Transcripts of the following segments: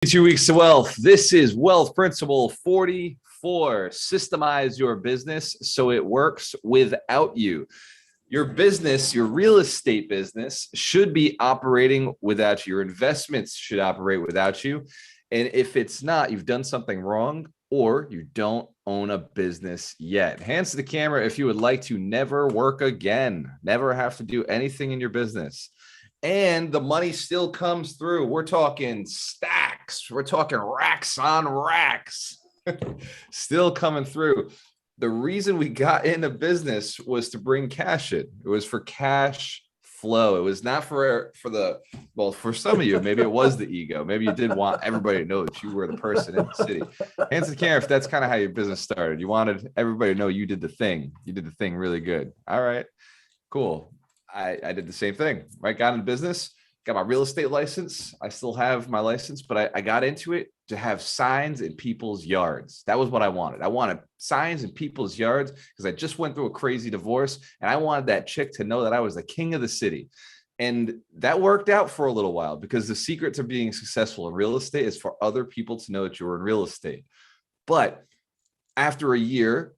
2 weeks to wealth. This is wealth principle 44. Systemize your business so it works without you. Your business, your real estate business, should be operating without you. Your investments should operate without you. And if it's not, you've done something wrong or you don't own a business yet. Hands to the camera if you would like to never work again, never have to do anything in your business. And the money still comes through. We're talking stacks. We're talking racks on racks. Still coming through. The reason we got into business was to bring cash in. It was for cash flow. It was not for some of you, maybe it was the ego. Maybe you did want everybody to know that you were the person in the city. Hands to the camera if that's kind of how your business started. You wanted everybody to know you did the thing. You did the thing really good. All right, cool. I did the same thing, right? Got into business, got my real estate license. I still have my license, but I got into it to have signs in people's yards. That was what I wanted. I wanted signs in people's yards because I just went through a crazy divorce and I wanted that chick to know that I was the king of the city. And that worked out for a little while because the secret to being successful in real estate is for other people to know that you're in real estate. But after a year,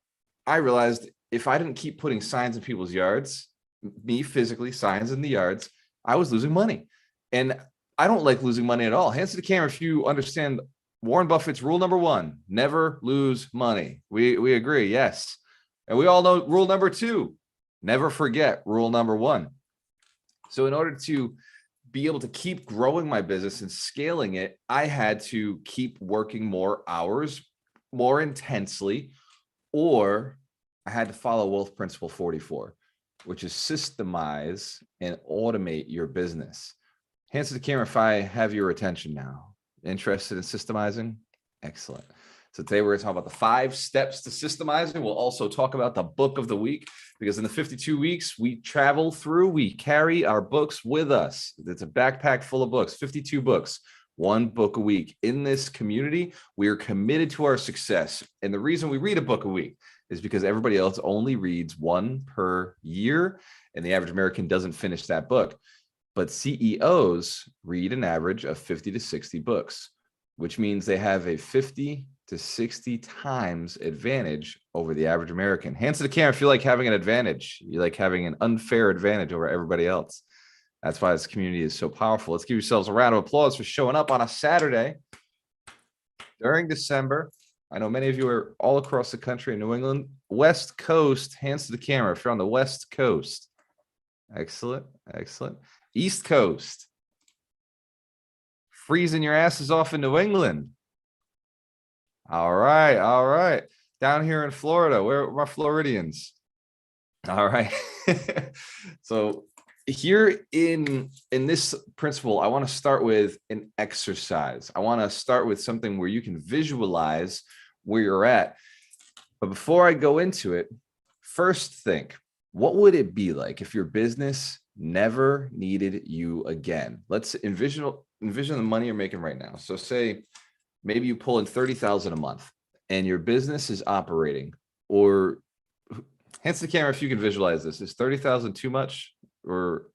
I realized if I didn't keep putting signs in people's yards, me physically, signs in the yards, I was losing money. And I don't like losing money at all. Hands to the camera if you understand Warren Buffett's rule number one, never lose money. We agree, yes. And we all know rule number two, never forget rule number one. So in order to be able to keep growing my business and scaling it, I had to keep working more hours, more intensely, or I had to follow wealth principle 44. Which is systemize and automate your business. Hands to the camera if I have your attention now. Interested in systemizing? Excellent. So today we're going to talk about the 5 steps to systemizing. We'll also talk about the book of the week because in the 52 weeks we travel through, we carry our books with us. It's a backpack full of books, 52 books, 1 book a week. In this community, we are committed to our success. And the reason we read a book a week is because everybody else only reads 1 per year, and the average American doesn't finish that book. But CEOs read an average of 50 to 60 books, which means they have a 50 to 60 times advantage over the average American. Hands to the camera if you like having an advantage. You like having an unfair advantage over everybody else. That's why this community is so powerful. Let's give yourselves a round of applause for showing up on a Saturday during December. I know many of you are all across the country in New England, West Coast, hands to the camera if you're on the West Coast. Excellent, excellent. East Coast. Freezing your asses off in New England. All right, all right. Down here in Florida, where are my Floridians? All right. So here in this principle, I want to start with an exercise. I want to start with something where you can visualize where you're at. But before I go into it, first think, what would it be like if your business never needed you again? Let's envision the money you're making right now. So say maybe you pull in $30,000 a month and your business is operating, or hands to the camera if you can visualize this. Is 30,000 too much or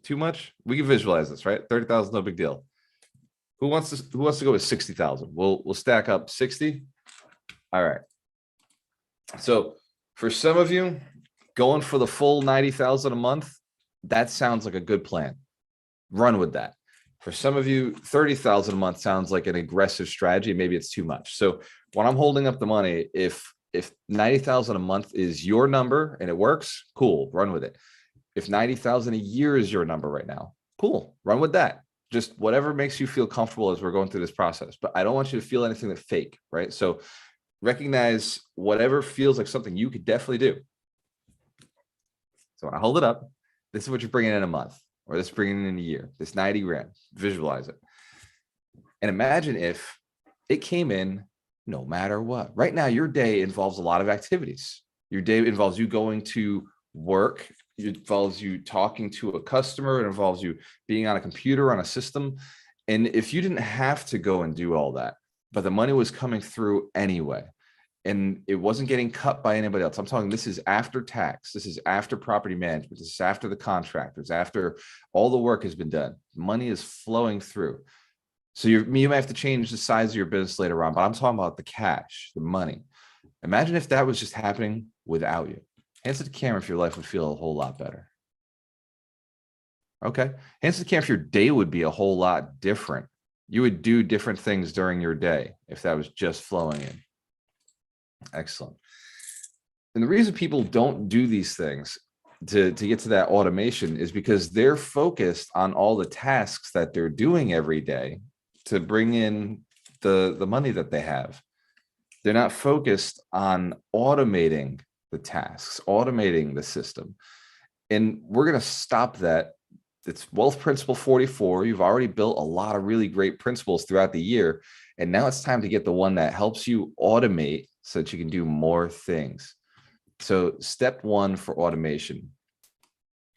too much? We can visualize this, right? 30,000, no big deal. Who wants to go with 60,000? We'll stack up 60. All right. So for some of you, going for the full 90,000 a month, that sounds like a good plan. Run with that. For some of you, 30,000 a month sounds like an aggressive strategy. Maybe it's too much. So when I'm holding up the money, if 90,000 a month is your number and it works, cool, run with it. If 90,000 a year is your number right now, cool, run with that. Just whatever makes you feel comfortable as we're going through this process. But I don't want you to feel anything that's fake, right? So recognize whatever feels like something you could definitely do. So when I hold it up, this is what you're bringing in a month, or this is bringing in a year, this 90 grand, visualize it. And imagine if it came in no matter what. Right now, your day involves a lot of activities. Your day involves you going to work. It involves you talking to a customer. It involves you being on a computer, on a system. And if you didn't have to go and do all that, but the money was coming through anyway, and it wasn't getting cut by anybody else. I'm talking, this is after tax. This is after property management. This is after the contractors, after all the work has been done. Money is flowing through. So you might have to change the size of your business later on, but I'm talking about the cash, the money. Imagine if that was just happening without you. Hands to the camera if your life would feel a whole lot better. Okay. Hands to the camera if your day would be a whole lot different. You would do different things during your day if that was just flowing in. Excellent. And the reason people don't do these things to get to that automation is because they're focused on all the tasks that they're doing every day to bring in the money that they have. They're not focused on automating the tasks, automating the system. And we're going to stop that. It's wealth principle 44. You've already built a lot of really great principles throughout the year. And now it's time to get the one that helps you automate so that you can do more things. So step one for automation.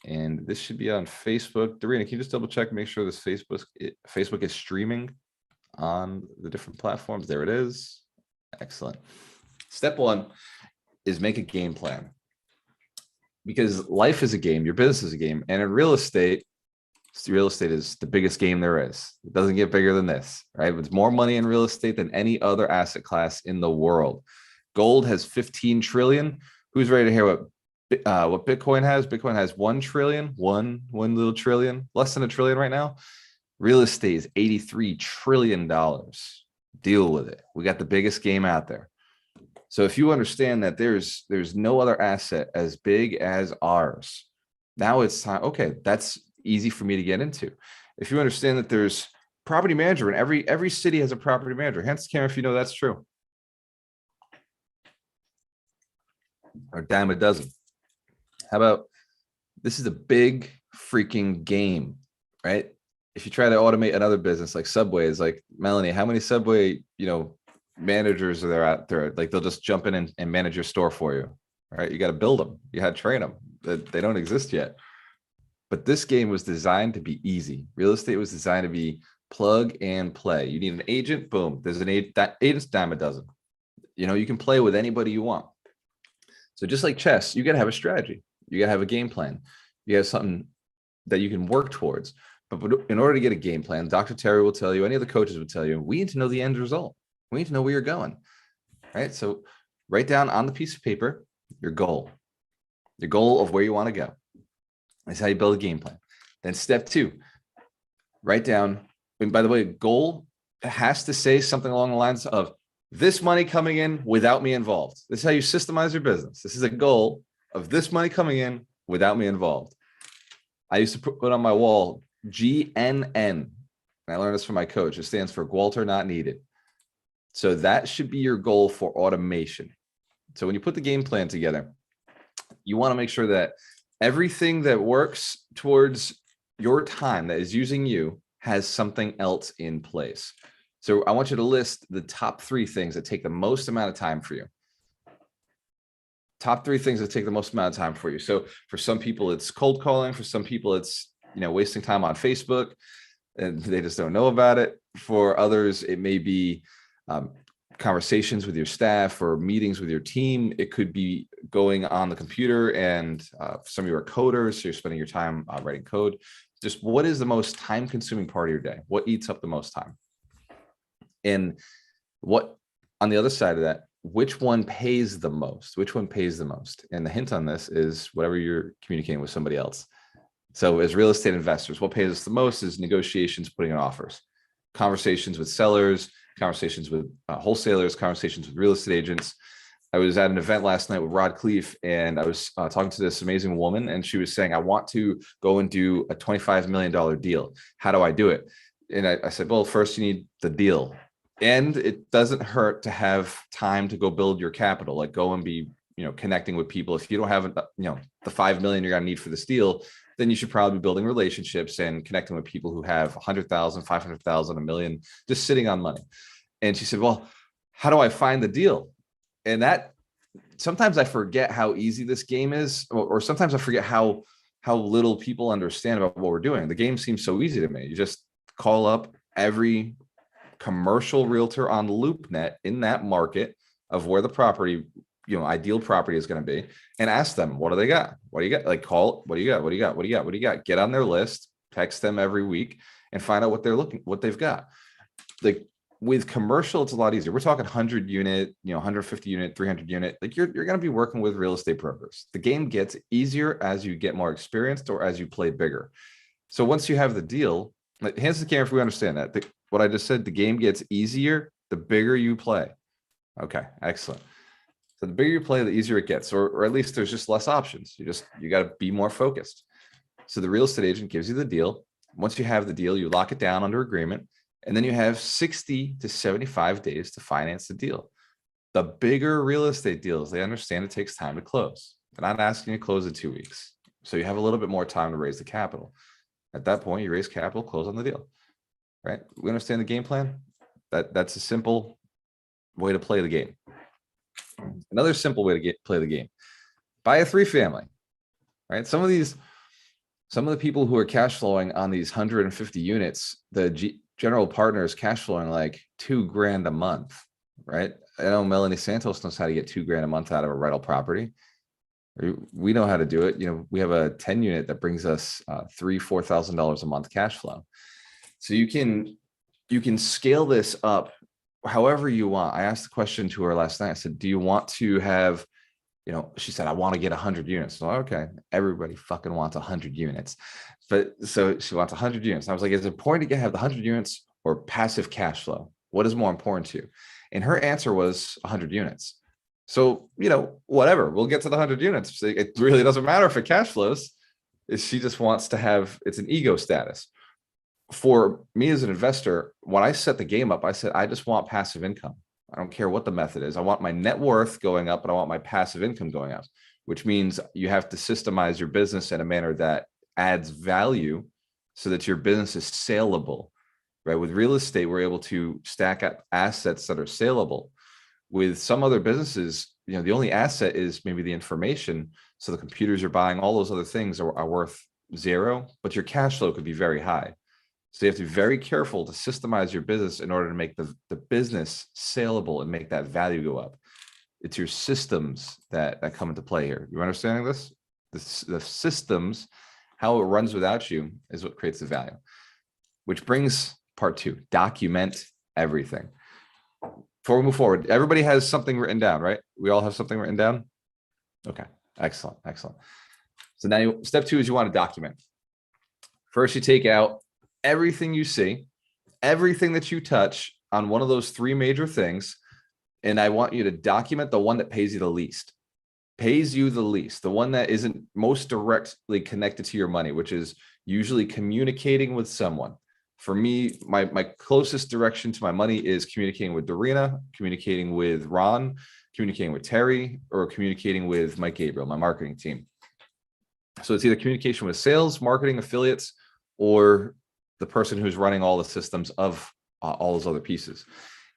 And this should be on Facebook. Darina, can you just double check, make sure this Facebook is streaming on the different platforms? There it is. Excellent. Step one is make a game plan. Because life is a game, your business is a game. And in real estate is the biggest game there is. It doesn't get bigger than this, right? It's more money in real estate than any other asset class in the world. Gold has 15 trillion. Who's ready to hear what Bitcoin has? Bitcoin has 1 trillion, one little trillion, less than a trillion right now. Real estate is $83 trillion. Deal with it. We got the biggest game out there. So if you understand that there's no other asset as big as ours, now it's time. Okay, that's easy for me to get into. If you understand that there's property management, every city has a property manager. Hence, camera, if you know that's true. Or dime a dozen. How about this is a big freaking game, right? If you try to automate another business like Subway, is like, Melanie, how many Subway, managers are there out there? Like they'll just jump in and manage your store for you, right? You got to build them. You had to train them. They don't exist yet. But this game was designed to be easy. Real estate was designed to be plug and play. You need an agent, boom. There's an agent, that agent's dime a dozen. You can play with anybody you want. So just like chess, you got to have a strategy. You got to have a game plan. You have something that you can work towards. But in order to get a game plan, Dr. Terry will tell you, any of the coaches will tell you, we need to know the end result. We need to know where you're going, right? So write down on the piece of paper your goal of where you want to go. That's how you build a game plan. Then step two, write down, and by the way, goal has to say something along the lines of this money coming in without me involved. This is how you systemize your business. This is a goal of this money coming in without me involved. I used to put on my wall GNN. And I learned this from my coach. It stands for Gwalter Not Needed. So that should be your goal for automation. So when you put the game plan together, you want to make sure that everything that works towards your time that is using you has something else in place. So I want you to list the top 3 things that take the most amount of time for you. Top 3 things that take the most amount of time for you. So for some people, it's cold calling. For some people, it's wasting time on Facebook and they just don't know about it. For others, it may be conversations with your staff or meetings with your team. It could be going on the computer, and some of you are coders, so you're spending your time writing code. Just what is the most time-consuming part of your day? What eats up the most time? And what, on the other side of that, which one pays the most? Which one pays the most? And the hint on this is whatever you're communicating with somebody else. So as real estate investors, what pays us the most is negotiations, putting in offers, conversations with sellers, conversations with wholesalers, conversations with real estate agents. I was at an event last night with Rod Cleef, and I was talking to this amazing woman, and she was saying, I want to go and do a $25 million deal. How do I do it? And I said, well, first you need the deal. And it doesn't hurt to have time to go build your capital, like go and be, connecting with people. If you don't have, the 5 million you're going to need for this deal, then you should probably be building relationships and connecting with people who have 100,000, 500,000, a million, just sitting on money. And she said, well, how do I find the deal? And that sometimes I forget how easy this game is, or sometimes I forget how little people understand about what we're doing. The game seems so easy to me. You just call up every commercial realtor on LoopNet in that market of where the property, ideal property is going to be, and ask them, what do they got? What do you got? Like call, what do you got? What do you got? What do you got? What do you got? Get on their list, text them every week and find out what they've got. like with commercial, it's a lot easier. We're talking 100 unit, 150 unit, 300 unit. Like you're going to be working with real estate brokers. The game gets easier as you get more experienced or as you play bigger. So once you have the deal, like hands to the camera if we understand that. What I just said, the game gets easier the bigger you play. Okay, excellent. So the bigger you play, the easier it gets, or at least there's just less options. You got to be more focused. So the real estate agent gives you the deal. Once you have the deal, you lock it down under agreement, and then you have 60 to 75 days to finance the deal. The bigger real estate deals, they understand it takes time to close. They're not asking you to close in 2 weeks. So you have a little bit more time to raise the capital. At that point, you raise capital, close on the deal, right? We understand the game plan. That's a simple way to play the game. Another simple way to play the game: buy a 3-family, right? Some of the people who are cash flowing on these 150 units, the general partner is cash flowing like $2,000 a month, right? I know Melanie Santos knows how to get $2,000 a month out of a rental property. We know how to do it. We have a 10 unit that brings us $3,000-4,000 a month cash flow. So you can scale this up however you want. I asked the question to her last night. I said, do you want to have, she said, I want to get 100 units. So, okay, everybody fucking wants 100 units. But so she wants 100 units. I was like, is it important to have the 100 units or passive cash flow? What is more important to you? And her answer was 100 units. So, whatever, we'll get to the 100 units. It really doesn't matter if it cash flows. She just wants to have, it's an ego status. For me as an investor, when I set the game up, I said, I just want passive income. I don't care what the method is. I want my net worth going up and I want my passive income going up, which means you have to systemize your business in a manner that adds value so that your business is saleable, right? With real estate, we're able to stack up assets that are saleable. With some other businesses, the only asset is maybe the information. So the computers you're buying, all those other things are worth zero, but your cash flow could be very high. So you have to be very careful to systemize your business in order to make the business saleable and make that value go up. It's your systems that come into play here. You understanding this? The systems, how it runs without you is what creates the value, which brings part 2, document everything. Before we move forward, everybody has something written down, right? We all have something written down. Okay, excellent. So now step 2 is you want to document. First, you take out everything you see, everything that you touch on one of those 3 major things. And I want you to document the one that pays you the least, the one that isn't most directly connected to your money, which is usually communicating with someone. For me, my closest direction to my money is communicating with Dorina, communicating with Ron, communicating with Terry, or communicating with Mike Gabriel, my marketing team. So it's either communication with sales, marketing, affiliates, or the person who's running all the systems of all those other pieces.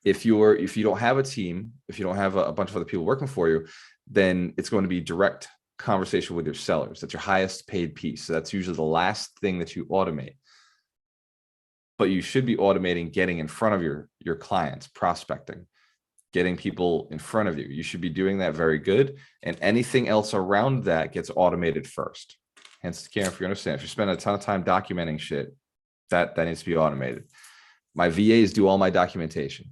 If you don't have a team, if you don't have a bunch of other people working for you, then it's going to be direct conversation with your sellers. That's your highest paid piece. So that's usually the last thing that you automate. But you should be automating getting in front of your clients, prospecting, getting people in front of you. You should be doing that very good. And anything else around that gets automated first. Hence the camera, if you understand, if you spend a ton of time documenting shit, that needs to be automated. My VAs do all my documentation.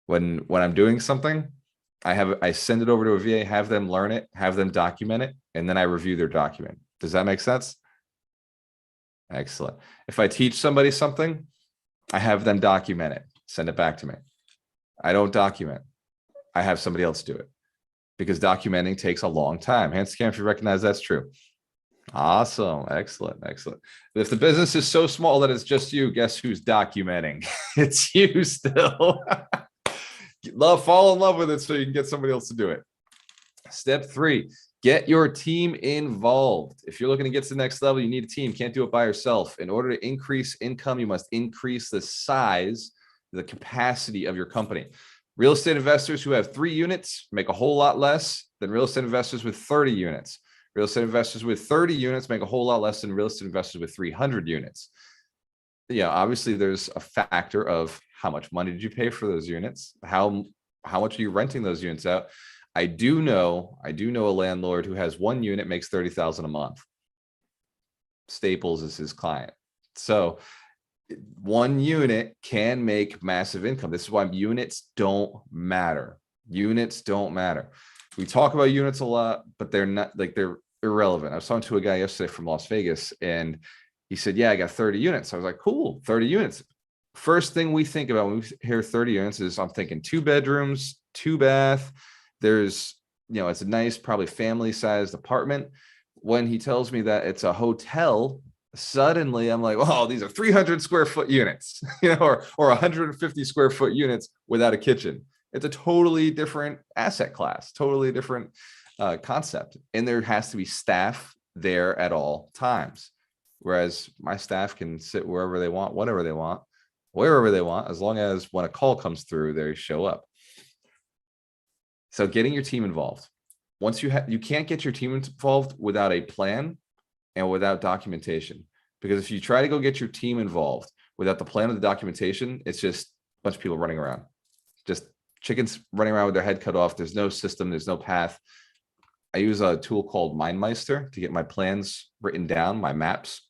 When I'm doing something, I send it over to a VA, have them learn it, have them document it, and then I review their document. Does that make sense? Excellent. If I teach somebody something, I have them document it, send it back to me. I don't document. I have somebody else do it because documenting takes a long time. Hands down if you recognize that's true. Awesome. Excellent. If the business is so small that it's just you, guess who's documenting? It's you still. Fall in love with it so you can get somebody else to do it. Step 3, get your team involved. If you're looking to get to the next level, you need a team. Can't do it by yourself. In order to increase income, you must increase the size, the capacity of your company. Real estate investors who have 3 units make a whole lot less than real estate investors with 30 units. Real estate investors with 30 units make a whole lot less than real estate investors with 300 units. Yeah, obviously there's a factor of how much money did you pay for those units? How much are you renting those units out? I do know a landlord who has 1 unit, makes $30,000 a month. Staples is his client. So One unit can make massive income. This is why units don't matter. Units don't matter. We talk about units a lot, but they're not, like, they're irrelevant. I was talking to a guy yesterday from Las Vegas, and he said, yeah, I got 30 units. I was like, cool, 30 units. First thing we think about when we hear 30 units is I'm thinking 2 bedrooms, 2 bath. There's, it's a nice, probably family sized apartment. When he tells me that it's a hotel, suddenly I'm like, oh, these are 300 square foot units, or 150 square foot units without a kitchen. It's a totally different asset class, totally different concept. And there has to be staff there at all times. Whereas my staff can sit wherever they want, whatever they want, wherever they want, as long as when a call comes through, they show up. So getting your team involved. Once you can't get your team involved without a plan and without documentation. Because if you try to go get your team involved without the plan or the documentation, it's just a bunch of people running around. Just chickens running around with their head cut off. There's no system, there's no path. I use a tool called MindMeister to get my plans written down, my maps,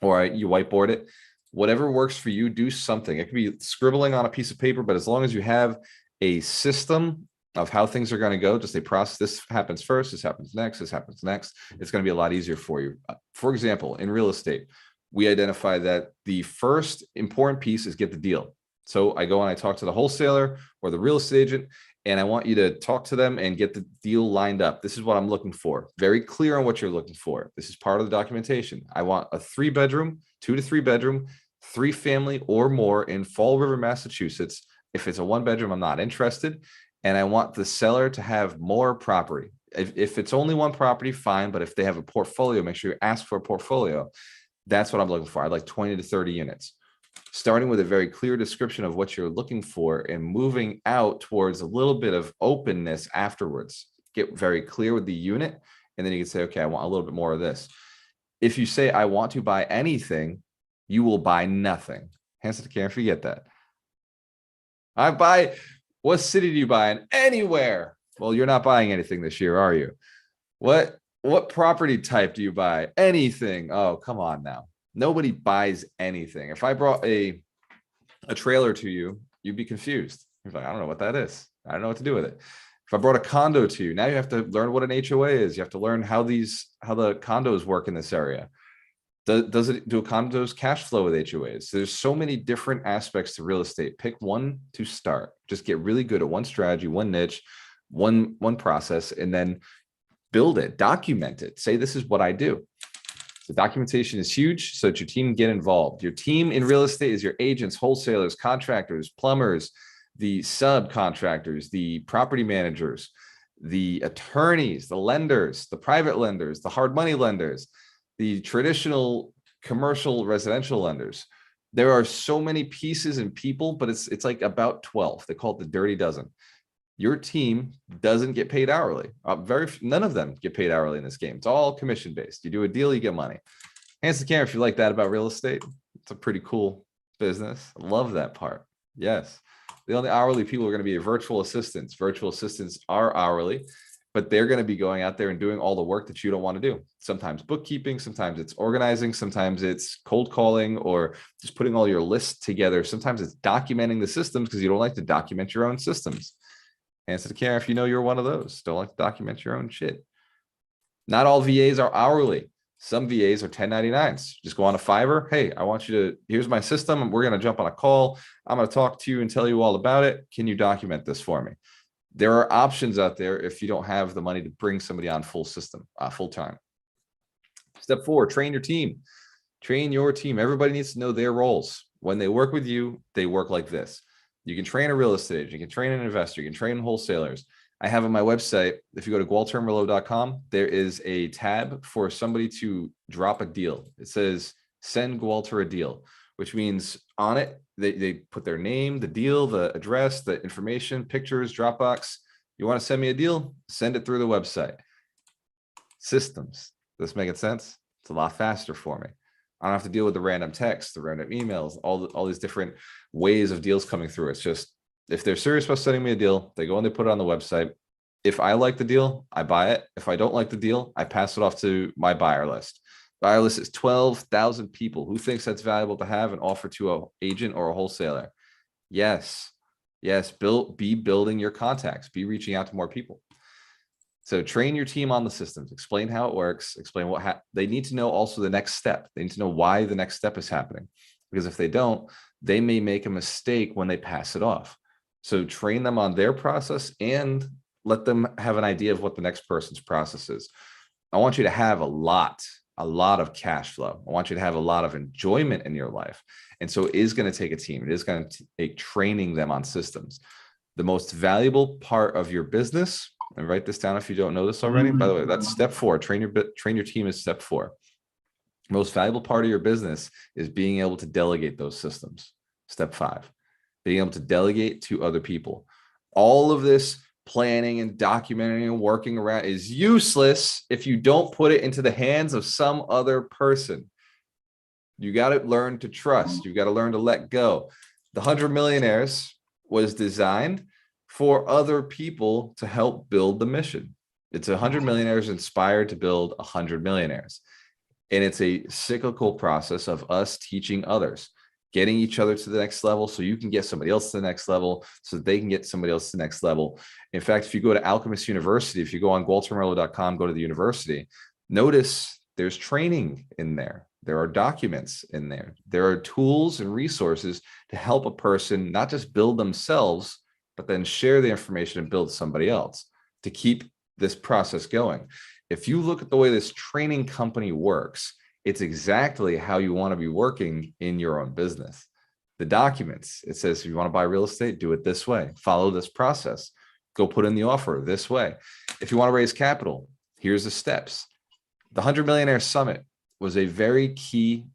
or you whiteboard it. Whatever works for you, do something. It could be scribbling on a piece of paper, but as long as you have a system of how things are going to go, just a process. This happens first, this happens next, this happens next. It's going to be a lot easier for you. For example, in real estate, we identify that the first important piece is get the deal. So I go and I talk to the wholesaler or the real estate agent, and I want you to talk to them and get the deal lined up. This is what I'm looking for. Very clear on what you're looking for. This is part of the documentation. I want a 3-bedroom, 2 to 3 bedroom, 3 family or more in Fall River, Massachusetts. If it's a 1-bedroom, I'm not interested. And I want the seller to have more property. If it's only 1 property, fine. But if they have a portfolio, make sure you ask for a portfolio. That's what I'm looking for. I'd like 20 to 30 units. Starting with a very clear description of what you're looking for and moving out towards a little bit of openness afterwards. Get very clear with the unit. And then you can say, okay, I want a little bit more of this. If you say, I want to buy anything, you will buy nothing. Hands to the camera, forget that. What city do you buy in? Anywhere. Well, you're not buying anything this year, are you? What property type do you buy? Anything. Oh, come on now. Nobody buys anything. If I brought a trailer to you, you'd be confused. You're like, I don't know what that is. I don't know what to do with it. If I brought a condo to you, now you have to learn what an HOA is. You have to learn how the condos work in this area. Do condos cash flow with HOAs? There's so many different aspects to real estate. Pick one to start. Just get really good at one strategy, one niche, one process, and then build it, document it. Say, this is what I do. The documentation is huge so that your team can get involved. Your team in real estate is your agents, wholesalers, contractors, plumbers, the subcontractors, the property managers, the attorneys, the lenders, the private lenders, the hard money lenders, the traditional commercial residential lenders. There are so many pieces and people, but it's like about 12. They call it the dirty dozen. Your team doesn't get paid hourly. None of them get paid hourly in this game. It's all commission based. You do a deal, you get money. Hands to the camera if you like that about real estate. It's a pretty cool business. I love that part. Yes. The only hourly people are going to be virtual assistants. Virtual assistants are hourly, but they're going to be going out there and doing all the work that you don't want to do. Sometimes bookkeeping, sometimes it's organizing, sometimes it's cold calling or just putting all your lists together. Sometimes it's documenting the systems because you don't like to document your own systems. Hands to the camera if you know you're one of those. Don't like to document your own shit. Not all VAs are hourly. Some VAs are 1099s. Just go on a Fiverr. Hey, I want you to, here's my system. We're going to jump on a call. I'm going to talk to you and tell you all about it. Can you document this for me? There are options out there if you don't have the money to bring somebody on full time. Step 4, train your team. Train your team. Everybody needs to know their roles. When they work with you, they work like this. You can train a real estate agent, you can train an investor, you can train wholesalers. I have on my website, if you go to gualtermerlo.com, there is a tab for somebody to drop a deal. It says, send Gualter a deal, which means on it, they put their name, the deal, the address, the information, pictures, Dropbox. You want to send me a deal? Send it through the website. Systems. Does this make sense? It's a lot faster for me. I don't have to deal with the random text, the random emails, all these different ways of deals coming through. It's just, if they're serious about sending me a deal, they go and they put it on the website. If I like the deal, I buy it. If I don't like the deal, I pass it off to my buyer list. Buyer list is 12,000 people. Who thinks that's valuable to have and offer to an agent or a wholesaler? Yes. Yes. Be building your contacts. Be reaching out to more people. So train your team on the systems, explain how it works, explain what they need to know. Also the next step. They need to know why the next step is happening, because if they don't, they may make a mistake when they pass it off. So train them on their process and let them have an idea of what the next person's process is. I want you to have a lot of cash flow. I want you to have a lot of enjoyment in your life. And so it is going to take a team. It is going to take training them on systems. The most valuable part of your business, and write this down if you don't know this already. By the way, that's step 4. Train your team is step 4. Most valuable part of your business is being able to delegate those systems. Step 5, being able to delegate to other people. All of this planning and documenting and working around is useless if you don't put it into the hands of some other person. You got to learn to trust. You got to learn to let go. The 100 Millionaires was designed for other people to help build the mission. It's 100 millionaires inspired to build 100 millionaires. And it's a cyclical process of us teaching others, getting each other to the next level so you can get somebody else to the next level, so that they can get somebody else to the next level. In fact, if you go to Alchemist University, if you go on waltermerlo.com, go to the university, notice there's training in there. There are documents in there. There are tools and resources to help a person not just build themselves, but then share the information and build somebody else to keep this process going. If you look at the way this training company works, it's exactly how you want to be working in your own business. The documents, it says, if you want to buy real estate, do it this way. Follow this process. Go put in the offer this way. If you want to raise capital, here's the steps. The 100 Millionaire Summit was a very key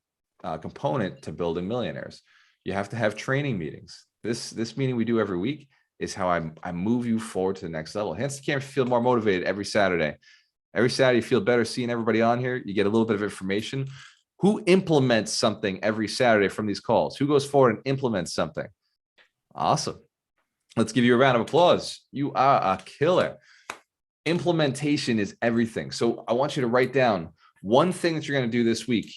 component to building millionaires. You have to have training meetings. This meeting we do every week is how I move you forward to the next level. Hence the camera, feel more motivated every Saturday. Every Saturday, you feel better seeing everybody on here. You get a little bit of information. Who implements something every Saturday from these calls? Who goes forward and implements something? Awesome. Let's give you a round of applause. You are a killer. Implementation is everything. So I want you to write down one thing that you're going to do this week.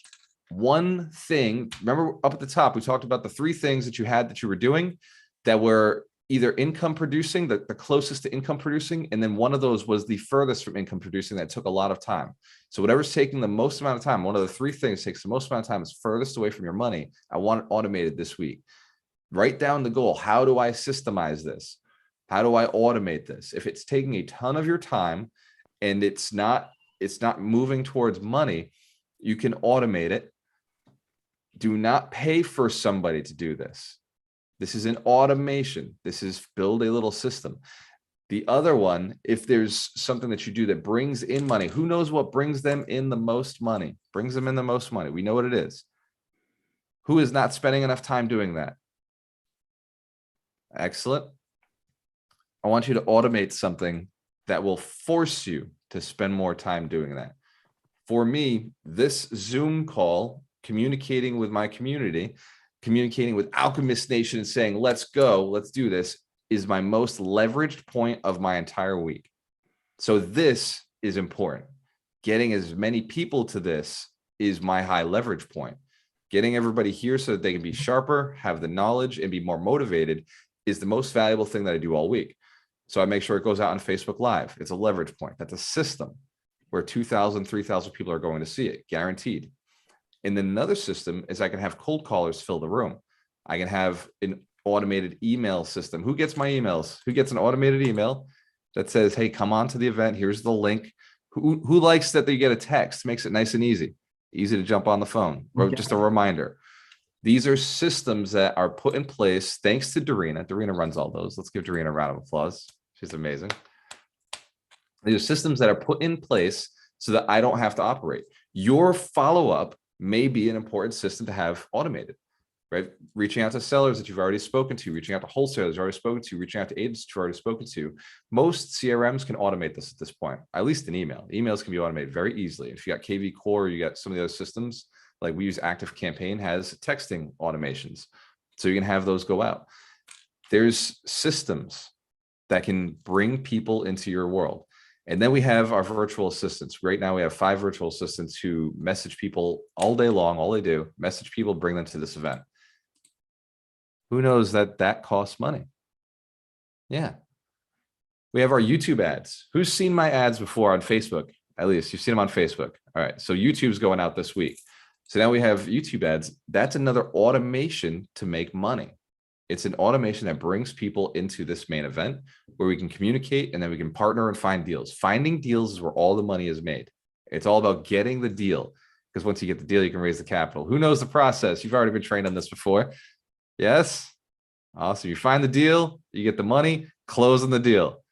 One thing. Remember up at the top, we talked about the 3 things that you were doing that were either income producing, the closest to income producing, and then one of those was the furthest from income producing that took a lot of time. So whatever's taking the most amount of time, one of the 3 things takes the most amount of time is furthest away from your money. I want it automated this week. Write down the goal. How do I systemize this? How do I automate this? If it's taking a ton of your time and it's not moving towards money, you can automate it. Do not pay for somebody to do this. This is an automation. This is build a little system. The other one, if there's something that you do that brings in money, who knows what brings them in the most money? Brings them in the most money. We know what it is. Who is not spending enough time doing that? Excellent. I want you to automate something that will force you to spend more time doing that. For me, this Zoom call, communicating with my community, communicating with Alchemist Nation and saying, let's go, let's do this, is my most leveraged point of my entire week. So this is important. Getting as many people to this is my high leverage point. Getting everybody here so that they can be sharper, have the knowledge, and be more motivated is the most valuable thing that I do all week. So I make sure it goes out on Facebook Live. It's a leverage point. That's a system where 2,000, 3,000 people are going to see it, guaranteed. And then another system is I can have cold callers fill the room. I can have an automated email system. Who gets my emails? Who gets an automated email that says, hey, come on to the event. Here's the link. Who likes that they get a text? Makes it nice and easy to jump on the phone, or just a reminder. These are systems that are put in place thanks to Dorina. Dorina runs all those. Let's give Dorina a round of applause. She's amazing. These are systems that are put in place so that I don't have to operate. Your follow-up may be an important system to have automated, right? Reaching out to sellers that you've already spoken to, reaching out to wholesalers you've already spoken to, reaching out to agents you've already spoken to. Most CRMs can automate this at this point, at least an email. Emails can be automated very easily. If you got KV Core, you got some of the other systems, like we use Active Campaign has texting automations. So you can have those go out. There's systems that can bring people into your world. And then we have our virtual assistants. Right now we have 5 virtual assistants who message people all day long. All they do, message people, bring them to this event. Who knows that costs money? Yeah. We have our YouTube ads. Who's seen my ads before on Facebook? At least you've seen them on Facebook. All right. So YouTube's going out this week. So now we have YouTube ads. That's another automation to make money. It's an automation that brings people into this main event where we can communicate and then we can partner and find deals. Finding deals is where all the money is made. It's all about getting the deal, because once you get the deal, you can raise the capital. Who knows the process? You've already been trained on this before. Yes. Awesome. You find the deal, you get the money, closing the deal.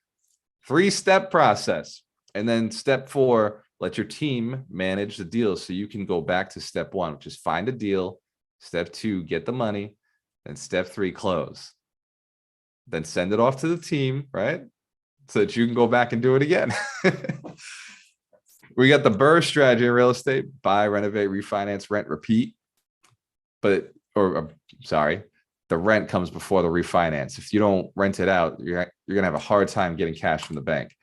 3-step process. And then step 4, let your team manage the deal so you can go back to step 1, which is find a deal. Step 2, get the money. And step 3, close. Then send it off to the team, right? So that you can go back and do it again. We got the Burr strategy in real estate: buy, renovate, refinance, rent, repeat. But, sorry, the rent comes before the refinance. If you don't rent it out, you're going to have a hard time getting cash from the bank.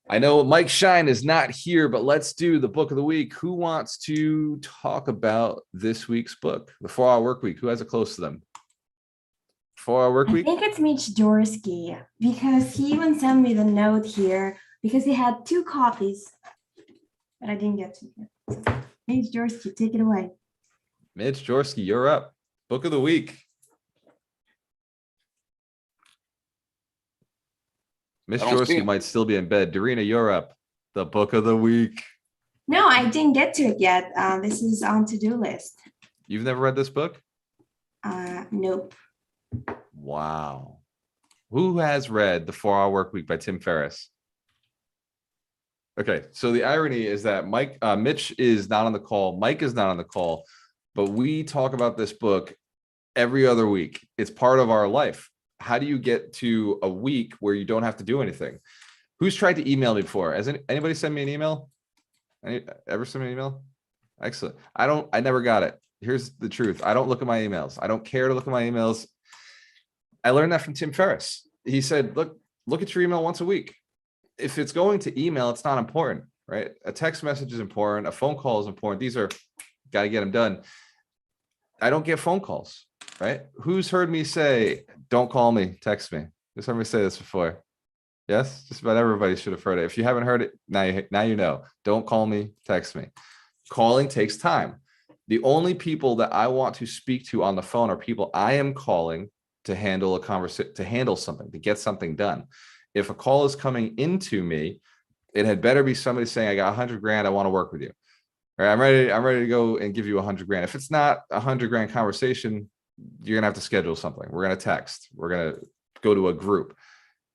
I know Mike Shine is not here, but let's do the book of the week. Who wants to talk about this week's book, The 4-Hour Work Week? Who has it close to them? 4-Hour Work Week? I think it's Mitch Dorsky, because he even sent me the note here because he had 2 copies, but I didn't get to it. Mitch Dorsky, take it away. Mitch Dorsky, you're up. Book of the week. Mitch Dorsky might still be in bed. Darina, you're up. The book of the week. No, I didn't get to it yet. This is on to-do list. You've never read this book? Nope. Wow. Who has read The 4-Hour Work Week by Tim Ferriss? Okay, so the irony is that Mitch is not on the call. Mike is not on the call, but we talk about this book every other week. It's part of our life. How do you get to a week where you don't have to do anything? Who's tried to email me before? Has anybody sent me an email? Ever sent me an email? Excellent. I never got it. Here's the truth. I don't look at my emails. I don't care to look at my emails. I learned that from Tim Ferriss. He said, look at your email once a week. If it's going to email, it's not important, right? A text message is important. A phone call is important. These are, got to get them done. I don't get phone calls, right? Who's heard me say, don't call me, text me? Just heard me say this before. Yes, just about everybody should have heard it. If you haven't heard it, now you know. Don't call me, text me. Calling takes time. The only people that I want to speak to on the phone are people I am calling to handle a conversation, to handle something, to get something done. If a call is coming into me, it had better be somebody saying, I got 100 grand, I want to work with you. All right, I'm ready to go and give you 100 grand. If it's not 100 grand conversation, you're gonna have to schedule something. We're gonna text. We're gonna go to a group.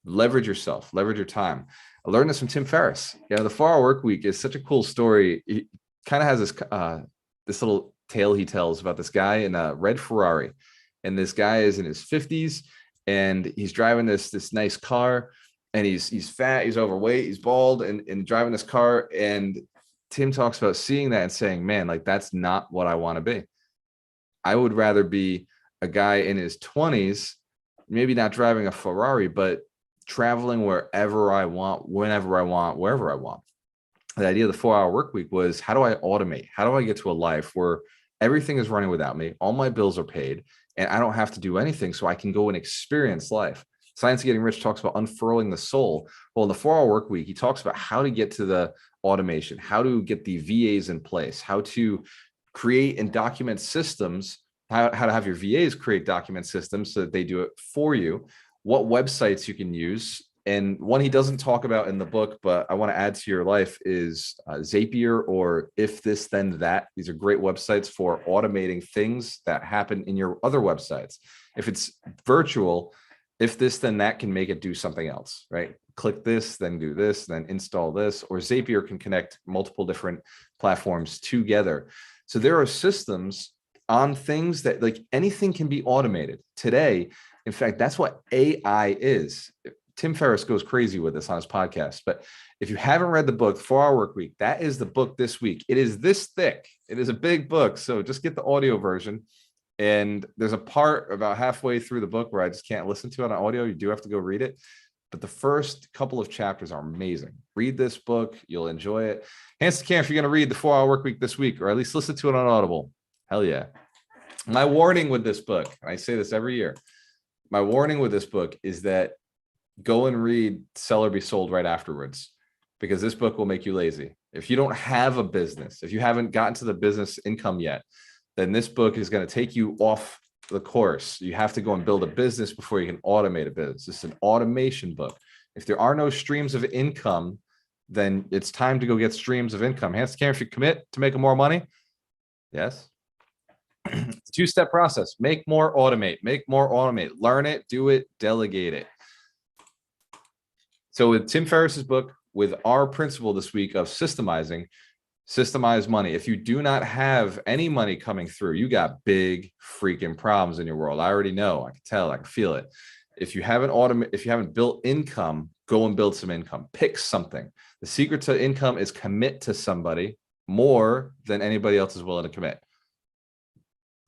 Leverage yourself. Leverage your time. I learned this from Tim Ferriss. The 4-Hour Work Week is such a cool story. He kind of has this little tale he tells about this guy in a red Ferrari, and this guy is in his 50s, and he's driving this nice car, and he's fat, he's overweight, he's bald, and driving this car. And Tim talks about seeing that and saying, man, like, that's not what I want to be. I would rather be a guy in his 20s, maybe not driving a Ferrari, but traveling wherever I want, whenever I want, wherever I want. The idea of the 4-Hour Work Week was, how do I automate? How do I get to a life where everything is running without me, all my bills are paid, and I don't have to do anything, so I can go and experience life? Science of Getting Rich talks about unfurling the soul. Well, in the 4-Hour Work Week, he talks about how to get to the automation, how to get the VAs in place, how to create and document systems, how to have your VAs create document systems so that they do it for you, what websites you can use. And one he doesn't talk about in the book, but I want to add to your life, is Zapier or If This Then That. These are great websites for automating things that happen in your other websites. If it's virtual, If This Then That can make it do something else, right? Click this, then do this, then install this. Or Zapier can connect multiple different platforms together. So there are systems on things that, like, anything can be automated today. In fact, that's what AI is. Tim Ferriss goes crazy with this on his podcast. But if you haven't read the book, 4-Hour Work Week, that is the book this week. It is this thick. It is a big book. So just get the audio version. And there's a part about halfway through the book where I just can't listen to it on audio. You do have to go read it. but the first couple of chapters are amazing. Read this book. You'll enjoy it. Hands to camera if you're going to read the 4-Hour Workweek this week, or at least listen to it on Audible. Hell yeah. My warning with this book, and I say this every year, my warning with this book is that go and read Sell or Be Sold right afterwards, because this book will make you lazy. If you don't have a business, if you haven't gotten to the business income yet, then this book is going to take you off the course. You have to go and build a business before you can automate a business. It's an automation book. If there are no streams of income, then it's time to go get streams of income. Hands to camera if you commit to making more money. Yes. It's a two-step process. Make more, automate. Make more, automate. Learn it, do it, delegate it. So with Tim Ferriss's book, with our principle this week of systemizing, systemize money. If you do not have any money coming through, you got big freaking problems in your world. I already know. I can tell. I can feel it. If you haven't built income, go and build some income. Pick something. The secret to income is commit to somebody more than anybody else is willing to commit.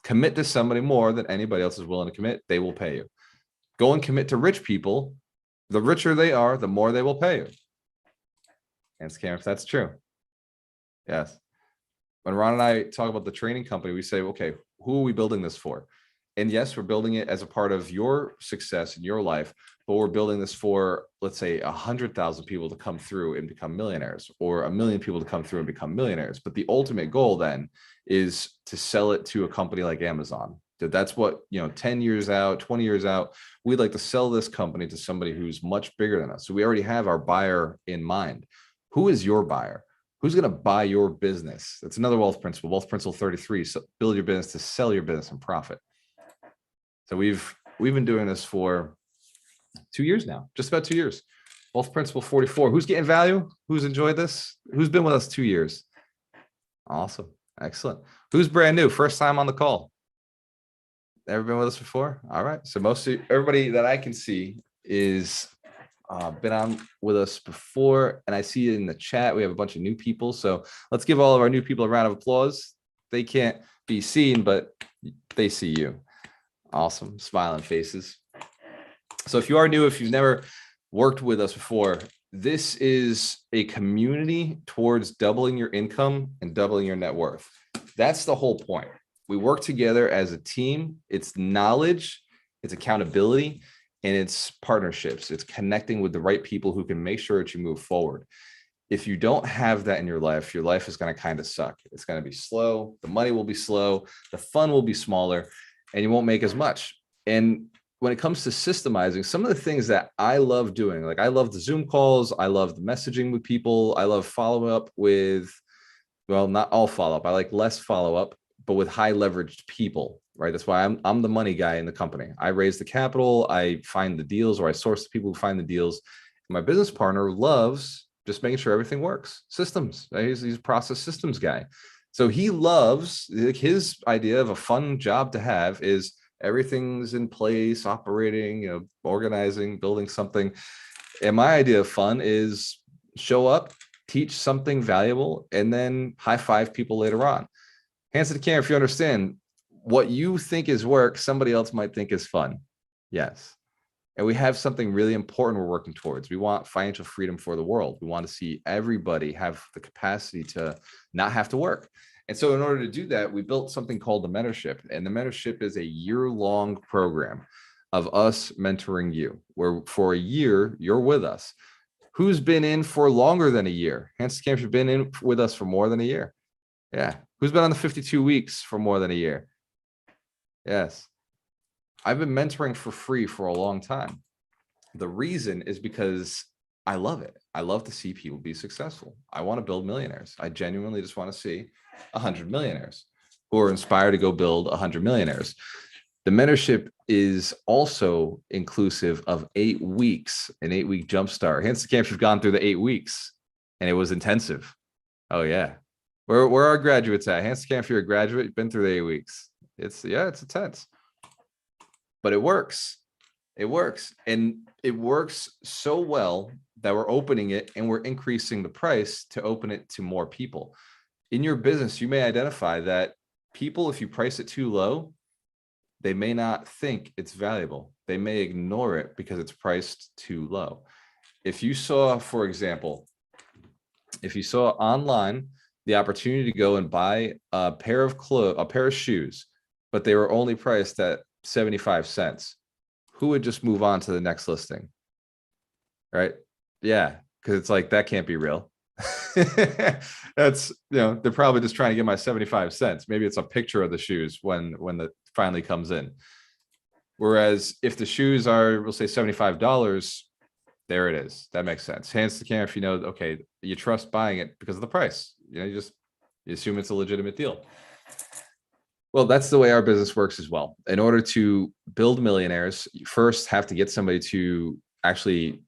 Commit to somebody more than anybody else is willing to commit. They will pay you. Go and commit to rich people. The richer they are, the more they will pay you. And scam if that's true. Yes. When Ron and I talk about the training company, we say, okay, who are we building this for? And yes, we're building it as a part of your success in your life, but we're building this for, let's say, 100,000 people to come through and become millionaires, or 1 million people to come through and become millionaires. But the ultimate goal then is to sell it to a company like Amazon. That's what, 10 years out, 20 years out, we'd like to sell this company to somebody who's much bigger than us. So we already have our buyer in mind. Who is your buyer? Who's going to buy your business? That's another wealth principle 33. So build your business to sell your business and profit. So we've been doing this for 2 years now, just about 2 years. Wealth principle 44. Who's getting value? Who's enjoyed this? Who's been with us 2 years? Awesome. Excellent. Who's brand new? First time on the call. Ever been with us before? All right. So everybody that I can see is been on with us before, and I see it in the chat. We have a bunch of new people. So let's give all of our new people a round of applause. They can't be seen, but they see you. Awesome. Smiling faces. So if you are new, if you've never worked with us before, this is a community towards doubling your income and doubling your net worth. That's the whole point. We work together as a team. It's knowledge, it's accountability, and it's partnerships. It's connecting with the right people who can make sure that you move forward. If you don't have that in your life is going to kind of suck. It's going to be slow. The money will be slow. The fun will be smaller, and you won't make as much. And when it comes to systemizing, some of the things that I love doing, like I love the Zoom calls, I love the messaging with people, I love follow up with, well, not all follow up. I like less follow up, but with high leveraged people, right? That's why I'm the money guy in the company. I raise the capital, I find the deals, or I source the people who find the deals. My business partner loves just making sure everything works. Systems, right? He's a process systems guy. So he loves, like, his idea of a fun job to have is everything's in place, operating, organizing, building something. And my idea of fun is show up, teach something valuable, and then high five people later on. Hands to the camera if you understand what you think is work, somebody else might think is fun. Yes. And we have something really important we're working towards. We want financial freedom for the world. We want to see everybody have the capacity to not have to work. And so in order to do that, we built something called the mentorship. And the mentorship is a year-long program of us mentoring you, where for a year, you're with us. Who's been in for longer than a year? Hands to the camera if you've been in with us for more than a year. Yeah. Who's been on the 52 weeks for more than a year? Yes. I've been mentoring for free for a long time. The reason is because I love it. I love to see people be successful. I want to build millionaires. I genuinely just want to see 100 millionaires who are inspired to go build 100 millionaires. The mentorship is also inclusive of 8 weeks, an 8-week jumpstart. Hands to the camera if you've gone through the 8 weeks and it was intensive. Oh yeah. Where are our graduates at? Hands to the camera if you're a graduate, you've been through the 8 weeks. It's intense, but it works. It works. And it works so well that we're opening it and we're increasing the price to open it to more people. In your business, you may identify that people, if you price it too low, they may not think it's valuable. they may ignore it because it's priced too low. If you saw, for example, if you saw online the opportunity to go and buy a pair of shoes, but they were only priced at 75 cents, who would just move on to the next listing? Right? Yeah, because it's like, that can't be real. That's, they're probably just trying to get my 75 cents. Maybe it's a picture of the shoes when the finally comes in. Whereas if the shoes are, we'll say $75, there it is. That makes sense. Hands to the camera if you know, okay, you trust buying it because of the price. You assume it's a legitimate deal. Well, that's the way our business works as well. In order to build millionaires, you first have to get somebody to actually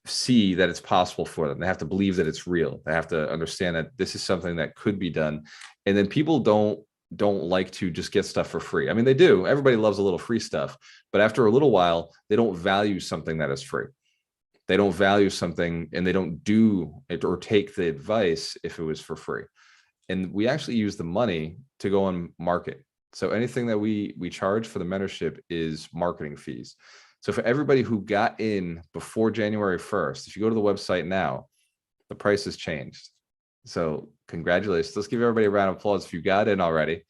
see that it's possible for them. They have to believe that it's real. They have to understand that this is something that could be done. And then people don't like to just get stuff for free. I mean, they do. Everybody loves a little free stuff, but after a little while, they don't value something that is free. They don't value something, and they don't do it or take the advice if it was for free. And we actually use the money to go and market. So anything that we charge for the mentorship is marketing fees. So for everybody who got in before January 1st, if you go to the website now, the price has changed. So congratulations. Let's give everybody a round of applause if you got in already.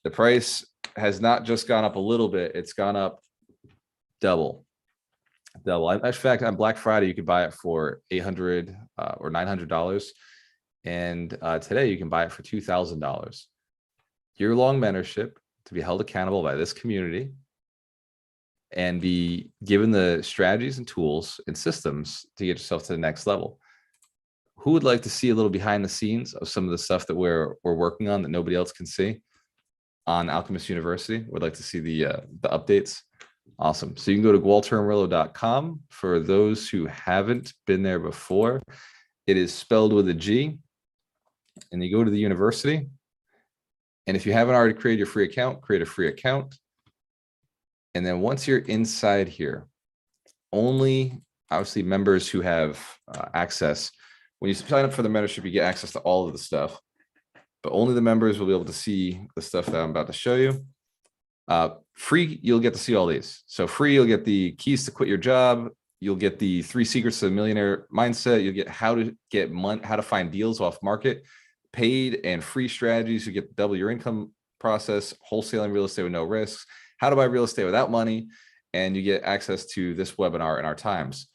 The price has not just gone up a little bit, it's gone up double. In fact, on Black Friday, you could buy it for $800 or $900. And today you can buy it for $2,000. Year-long mentorship to be held accountable by this community and be given the strategies and tools and systems to get yourself to the next level. Who would like to see a little behind the scenes of some of the stuff that we're working on that nobody else can see on Alchemist University? Would like to see the updates. Awesome. So you can go to gualtermurillo.com. For those who haven't been there before, it is spelled with a G. And you go to the university. And if you haven't already created your free account, create a free account. And then once you're inside here, only obviously members who have access. When you sign up for the mentorship, you get access to all of the stuff, but only the members will be able to see the stuff that I'm about to show you. Free, you'll get to see all these. So free, you'll get the keys to quit your job. You'll get the 3 secrets to the millionaire mindset. You'll get how to get money, how to find deals off market, paid and free strategies. You get double your income process, wholesaling real estate with no risks, how to buy real estate without money, and you get access to this webinar in our times.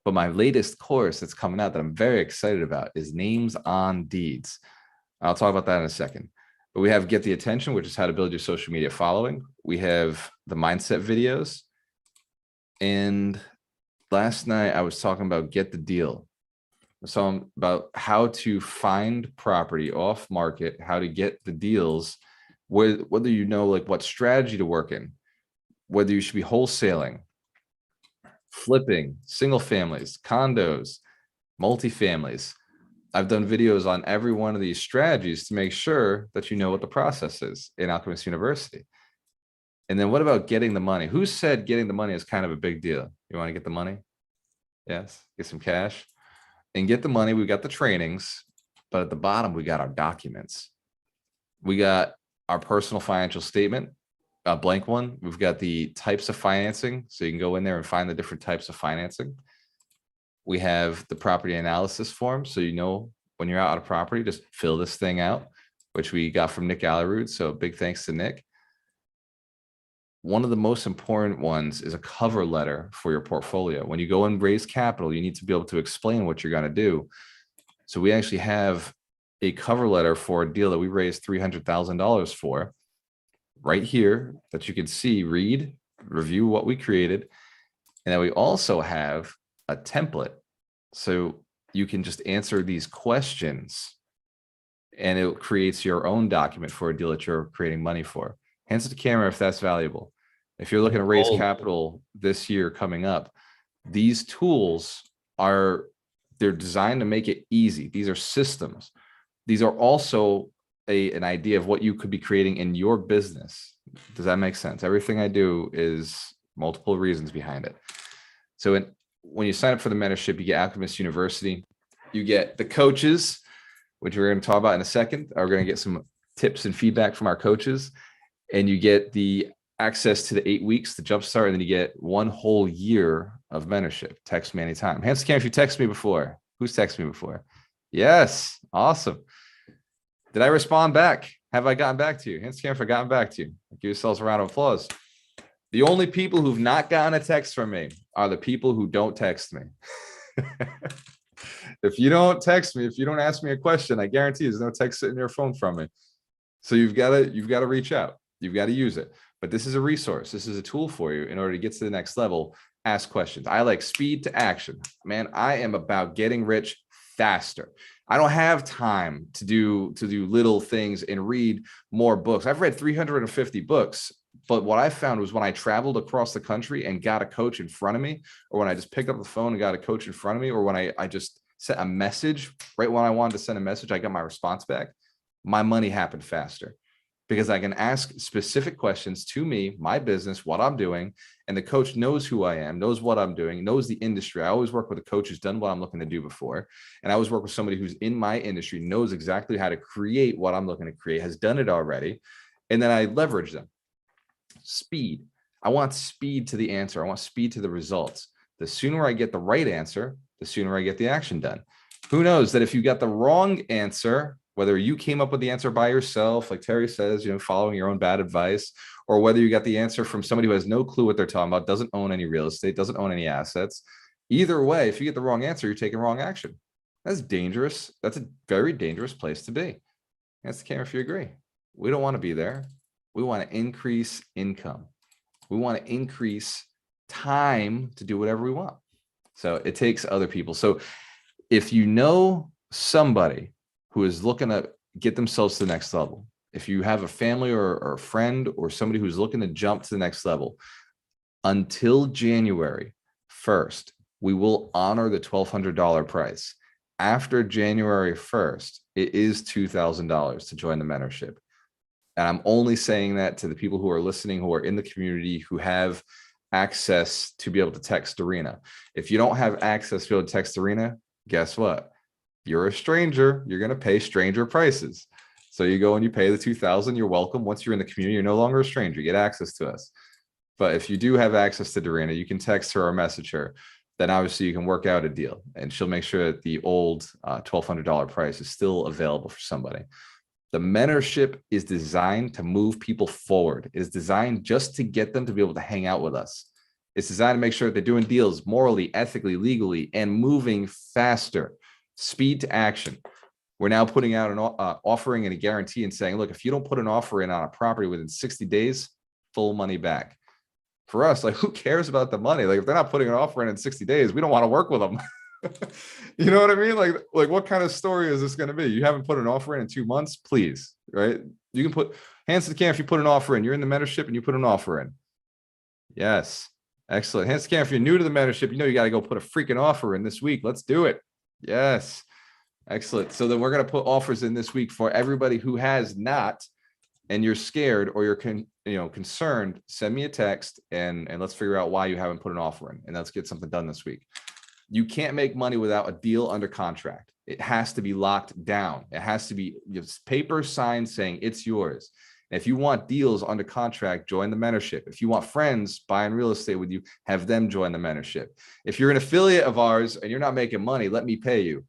But my latest course that's coming out that I'm very excited about is Names on Deeds. I'll talk about that in a second. But we have Get the Attention, which is how to build your social media following. We have the mindset videos. And last night I was talking about Get the Deal. So about how to find property off market, how to get the deals, whether you know like what strategy to work in, whether you should be wholesaling, flipping, single families, condos, multifamilies. I've done videos on every one of these strategies to make sure that you know what the process is in Alchemist University. And then what about getting the money? Who said getting the money is kind of a big deal? You want to get the money? Yes, get some cash. And get the money, we got the trainings, but at the bottom, we got our documents. We got our personal financial statement, a blank one. We've got the types of financing, so you can go in there and find the different types of financing. We have the property analysis form, so you know when you're out on a property, just fill this thing out, which we got from Nick Allerud, so big thanks to Nick. One of the most important ones is a cover letter for your portfolio. When you go and raise capital, you need to be able to explain what you're going to do. So we actually have a cover letter for a deal that we raised $300,000 for right here that you can see, read, review what we created. And then we also have a template. So you can just answer these questions and it creates your own document for a deal that you're creating money for. Hands to the camera if that's valuable. If you're looking to raise capital this year coming up, these tools they're designed to make it easy. These are systems. These are also an idea of what you could be creating in your business. Does that make sense? Everything I do is multiple reasons behind it. So when you sign up for the mentorship, you get Alchemist University. You get the coaches, which we're going to talk about in a second. We're going to get some tips and feedback from our coaches. And you get the access to the 8 weeks, the jumpstart, and then you get 1 whole year of mentorship. Text me anytime. Hands cam if you text me before. Who's texted me before? Yes. Awesome. Did I respond back? Have I gotten back to you? Hands cam if I've gotten back to you. Give yourselves a round of applause. The only people who've not gotten a text from me are the people who don't text me. If you don't text me, if you don't ask me a question, I guarantee there's no text sitting in your phone from me. So you've got to reach out. You've got to use it. But this is a resource. This is a tool for you in order to get to the next level. Ask questions. I like speed to action. Man, I am about getting rich faster. I don't have time to do little things and read more books. I've read 350 books. But what I found was when I traveled across the country and got a coach in front of me, or when I just picked up the phone and got a coach in front of me, or when I just sent a message right when I wanted to send a message, I got my response back. My money happened faster because I can ask specific questions to me, my business, what I'm doing. And the coach knows who I am, knows what I'm doing, knows the industry. I always work with a coach who's done what I'm looking to do before. And I always work with somebody who's in my industry, knows exactly how to create what I'm looking to create, has done it already. And then I leverage them. Speed. I want speed to the answer. I want speed to the results. The sooner I get the right answer, the sooner I get the action done. Who knows that if you got the wrong answer, whether you came up with the answer by yourself, like Terry says, following your own bad advice, or whether you got the answer from somebody who has no clue what they're talking about, doesn't own any real estate, doesn't own any assets. Either way, if you get the wrong answer, you're taking wrong action. That's dangerous. That's a very dangerous place to be. That's the camera if you agree. We don't want to be there. We want to increase income. We want to increase time to do whatever we want. So it takes other people. So if you know somebody who is looking to get themselves to the next level, if you have a family or a friend or somebody who's looking to jump to the next level, until January 1st, we will honor the $1,200 price. After January 1st, it is $2,000 to join the mentorship. And I'm only saying that to the people who are listening, who are in the community, who have access to be able to text Arena. If you don't have access to be able to text Arena, guess what? You're a stranger. You're going to pay stranger prices. So you go and you pay the $2,000. You're welcome. Once you're in the community, you're no longer a stranger. You get access to us. But if you do have access to Darina, you can text her or message her. Then obviously you can work out a deal, and she'll make sure that the old $1,200 price is still available for somebody. The mentorship is designed to move people forward. It is designed just to get them to be able to hang out with us. It's designed to make sure that they're doing deals morally, ethically, legally, and moving faster. Speed to action. We're now putting out an offering and a guarantee and saying, look, if you don't put an offer in on a property within 60 days, full money back. For us, like, who cares about the money? Like, if they're not putting an offer in 60 days, we don't want to work with them. You know what I mean? Like what kind of story is this going to be? You haven't put an offer in 2 months, please, right? You can put hands to the camera if you put an offer in. You're in the mentorship and you put an offer in. Yes. Excellent. Hands to the camera if you're new to the mentorship, you got to go put a freaking offer in this week. Let's do it. Yes. Excellent. So then we're going to put offers in this week for everybody who has not, and you're scared or you're concerned. Send me a text and let's figure out why you haven't put an offer in, and let's get something done this week. You can't make money without a deal under contract. It has to be locked down. It has to be paper signed saying it's yours. And if you want deals under contract, join the mentorship. If you want friends buying real estate with you, have them join the mentorship. If you're an affiliate of ours and you're not making money, let me pay you.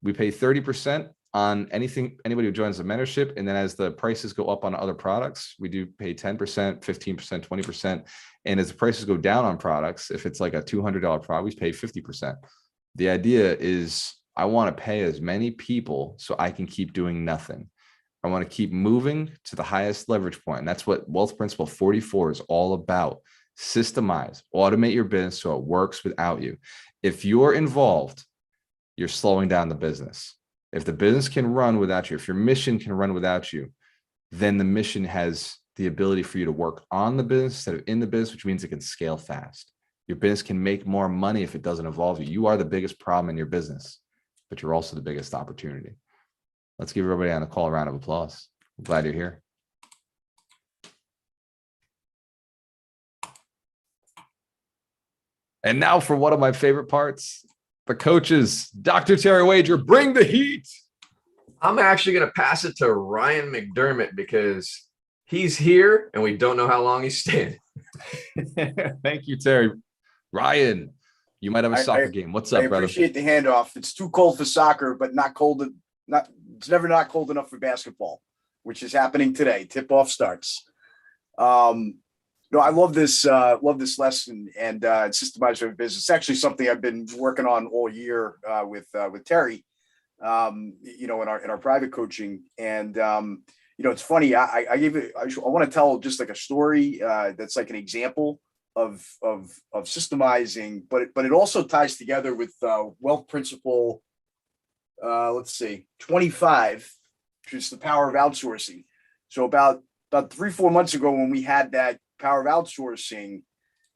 We pay 30% on anybody who joins the mentorship. And then as the prices go up on other products, we do pay 10%, 15%, 20%. And as the prices go down on products, if it's like a $200 product, we pay 50%. The idea is I want to pay as many people so I can keep doing nothing. I want to keep moving to the highest leverage point. And that's what Wealth Principle 44 is all about. Systemize, automate your business so it works without you. If you're involved, you're slowing down the business. If the business can run without you, if your mission can run without you, then the mission has the ability for you to work on the business instead of in the business, which means it can scale fast. Your business can make more money if it doesn't involve you. You are the biggest problem in your business, but you're also the biggest opportunity. Let's give everybody on the call a round of applause. I'm glad you're here. And now for one of my favorite parts, the coaches. Dr. Terry Wager, bring the heat. I'm actually going to pass it to Ryan McDermott because He's here, and we don't know how long he's staying. Thank you, Terry. Ryan, you might have a soccer game. What's up, brother? I appreciate the handoff. It's too cold for soccer, but it's never not cold enough for basketball, which is happening today. Tip-off starts. I love this lesson and systemize your business. It's actually something I've been working on all year with Terry, in our private coaching. And it's funny. I want to tell just like a story that's like an example of systemizing, but it also ties together with wealth principle. 25, which is the power of outsourcing. So about 3-4 months ago, when we had that power of outsourcing,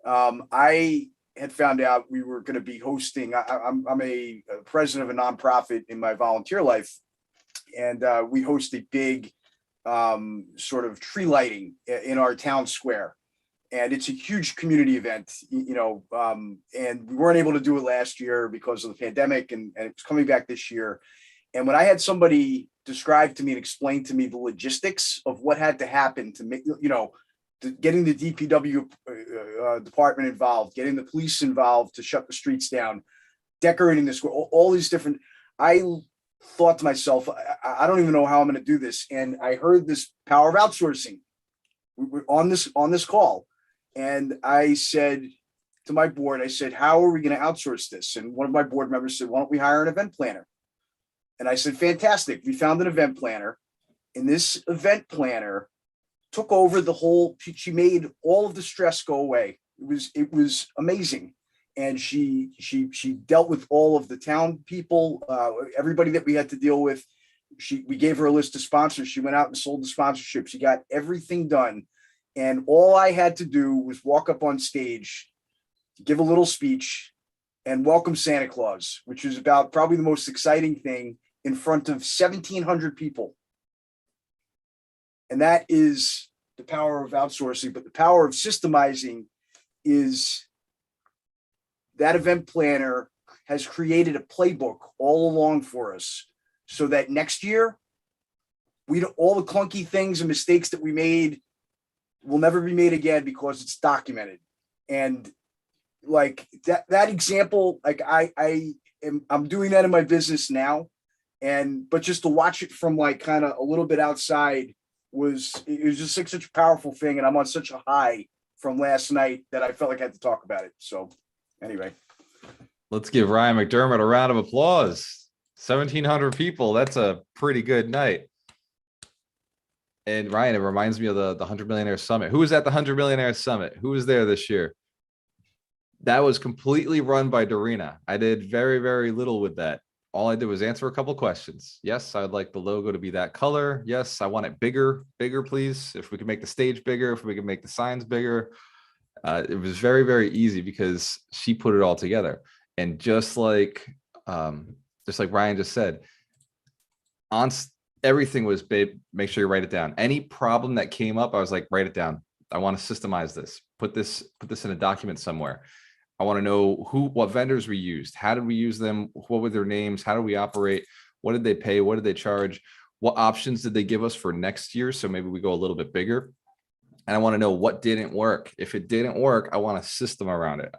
I had found out we were going to be hosting. I'm a president of a nonprofit in my volunteer life, and we host a big sort of tree lighting in our town square. And it's a huge community event, and we weren't able to do it last year because of the pandemic, and it's coming back this year. And when I had somebody describe to me and explain to me the logistics of what had to happen to make, getting the DPW department involved, getting the police involved to shut the streets down, decorating the square, all these different, I thought to myself, I don't even know how I'm going to do this. And I heard this power of outsourcing on this call. And I said to my board, how are we going to outsource this? And one of my board members said, why don't we hire an event planner? And I said, fantastic. We found an event planner, and this event planner took over the whole, she made all of the stress go away. It was amazing. And she dealt with all of the town people, everybody that we had to deal with. We gave her a list of sponsors. She went out and sold the sponsorship. She got everything done. And all I had to do was walk up on stage, give a little speech, and welcome Santa Claus, which is about probably the most exciting thing, in front of 1,700 people. And that is the power of outsourcing. But the power of systemizing is that event planner has created a playbook all along for us, so that next year, all the clunky things and mistakes that we made will never be made again, because it's documented. And like that example, like I'm doing that in my business now. But just to watch it from like kind of a little bit outside it was just like such a powerful thing. And I'm on such a high from last night that I felt like I had to talk about it. So anyway. Let's give Ryan McDermott a round of applause. 1,700 people. That's a pretty good night. And Ryan, it reminds me of the 100 Millionaire Summit. Who was at the 100 Millionaire Summit? Who was there this year? That was completely run by Dorina. I did very, very little with that. All I did was answer a couple questions. Yes, I'd like the logo to be that color. Yes, I want it bigger, please. If we can make the stage bigger, if we can make the signs bigger. It was very, very easy because she put it all together. And just like Ryan just said, everything was, babe, make sure you write it down. Any problem that came up, I was like, write it down. I want to systemize this. Put this in a document somewhere. I want to know what vendors we used. How did we use them? What were their names? How did we operate? What did they pay? What did they charge? What options did they give us for next year? So maybe we go a little bit bigger. And I want to know what didn't work. If it didn't work, I want a system around it.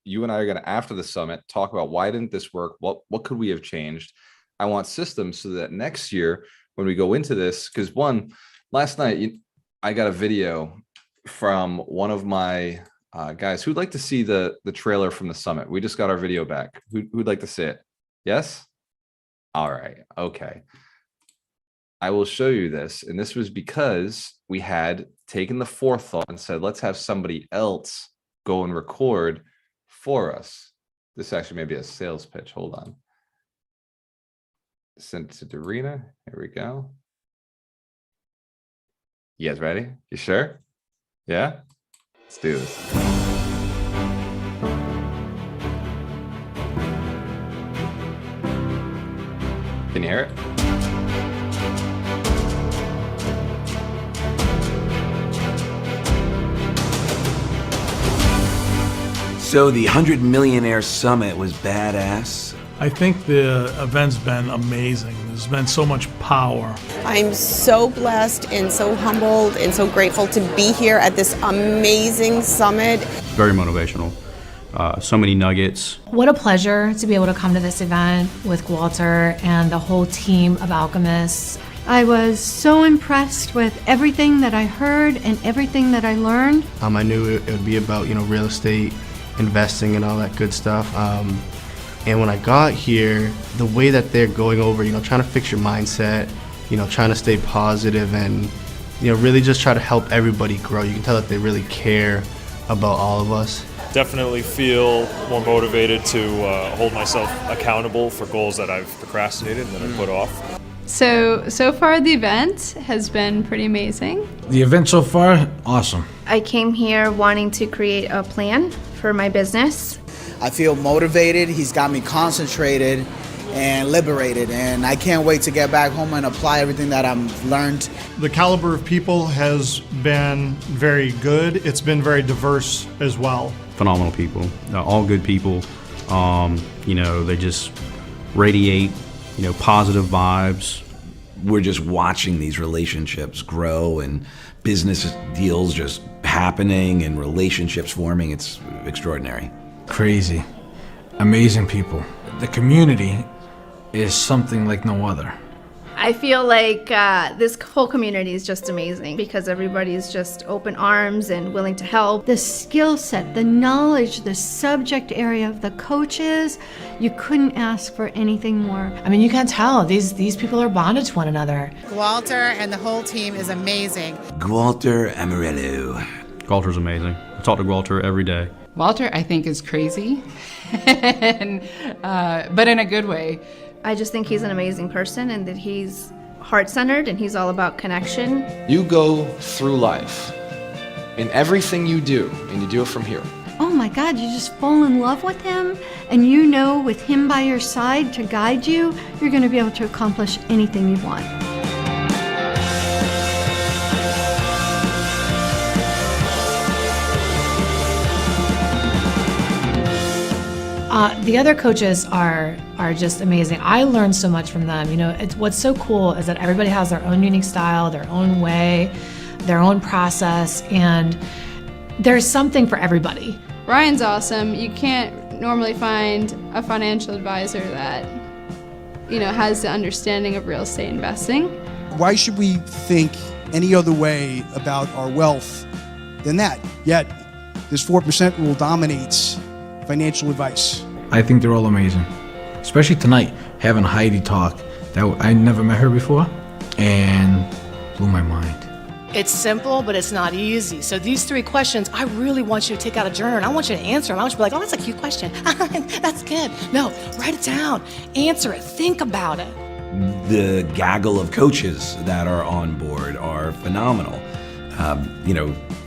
You and I are going to, after the summit, talk about why didn't this work? What could we have changed? I want systems so that next year when we go into this, because last night I got a video from one of my guys who'd like to see the trailer from the summit. We just got our video back. Who'd like to see it? Yes? All right. Okay. I will show you this. And this was because we had taken the forethought and said, let's have somebody else go and record for us. This actually may be a sales pitch. Hold on. Send it to Dorina. Here we go. You guys ready? You sure? Yeah? Let's do this. Can you hear it? So the 100 Millionaire Summit was badass. I think the event's been amazing. There's been so much power. I'm so blessed and so humbled and so grateful to be here at this amazing summit. Very motivational. So many nuggets. What a pleasure to be able to come to this event with Walter and the whole team of alchemists. I was so impressed with everything that I heard and everything that I learned. I knew it would be about, real estate, investing and all that good stuff. And when I got here, the way that they're going over, trying to fix your mindset, trying to stay positive and, really just try to help everybody grow. You can tell that they really care about all of us. Definitely feel more motivated to hold myself accountable for goals that I've procrastinated and that I put off. So far the event has been pretty amazing. The event so far, awesome. I came here wanting to create a plan for my business. I feel motivated. He's got me concentrated and liberated, and I can't wait to get back home and apply everything that I've learned. The caliber of people has been very good. It's been very diverse as well. Phenomenal people, all good people. They just radiate, positive vibes. We're just watching these relationships grow and business deals just happening and relationships forming. It's extraordinary. Crazy. Amazing people. The community is something like no other. I feel like this whole community is just amazing because everybody's just open arms and willing to help. The skill set, the knowledge, the subject area of the coaches, you couldn't ask for anything more. I mean, you can tell these people are bonded to one another. Walter and the whole team is amazing. Walter Amarillo. Walter's amazing. I talk to Walter every day. Walter, I think, is crazy, and, but in a good way. I just think he's an amazing person and that he's heart-centered and he's all about connection. You go through life in everything you do, and you do it from here. Oh my God, you just fall in love with him, and with him by your side to guide you, you're going to be able to accomplish anything you want. The other coaches are just amazing. I learned so much from them. What's so cool is that everybody has their own unique style, their own way, their own process, and there's something for everybody. Ryan's awesome. You can't normally find a financial advisor that, has the understanding of real estate investing. Why should we think any other way about our wealth than that? Yet, this 4% rule dominates financial advice. I think they're all amazing. Especially tonight, having Heidi talk. I never met her before and blew my mind. It's simple, but it's not easy. So these 3 questions, I really want you to take out a journal and I want you to answer them. I want you to be like, oh, that's a cute question. That's good. No, write it down. Answer it. Think about it. The gaggle of coaches that are on board are phenomenal.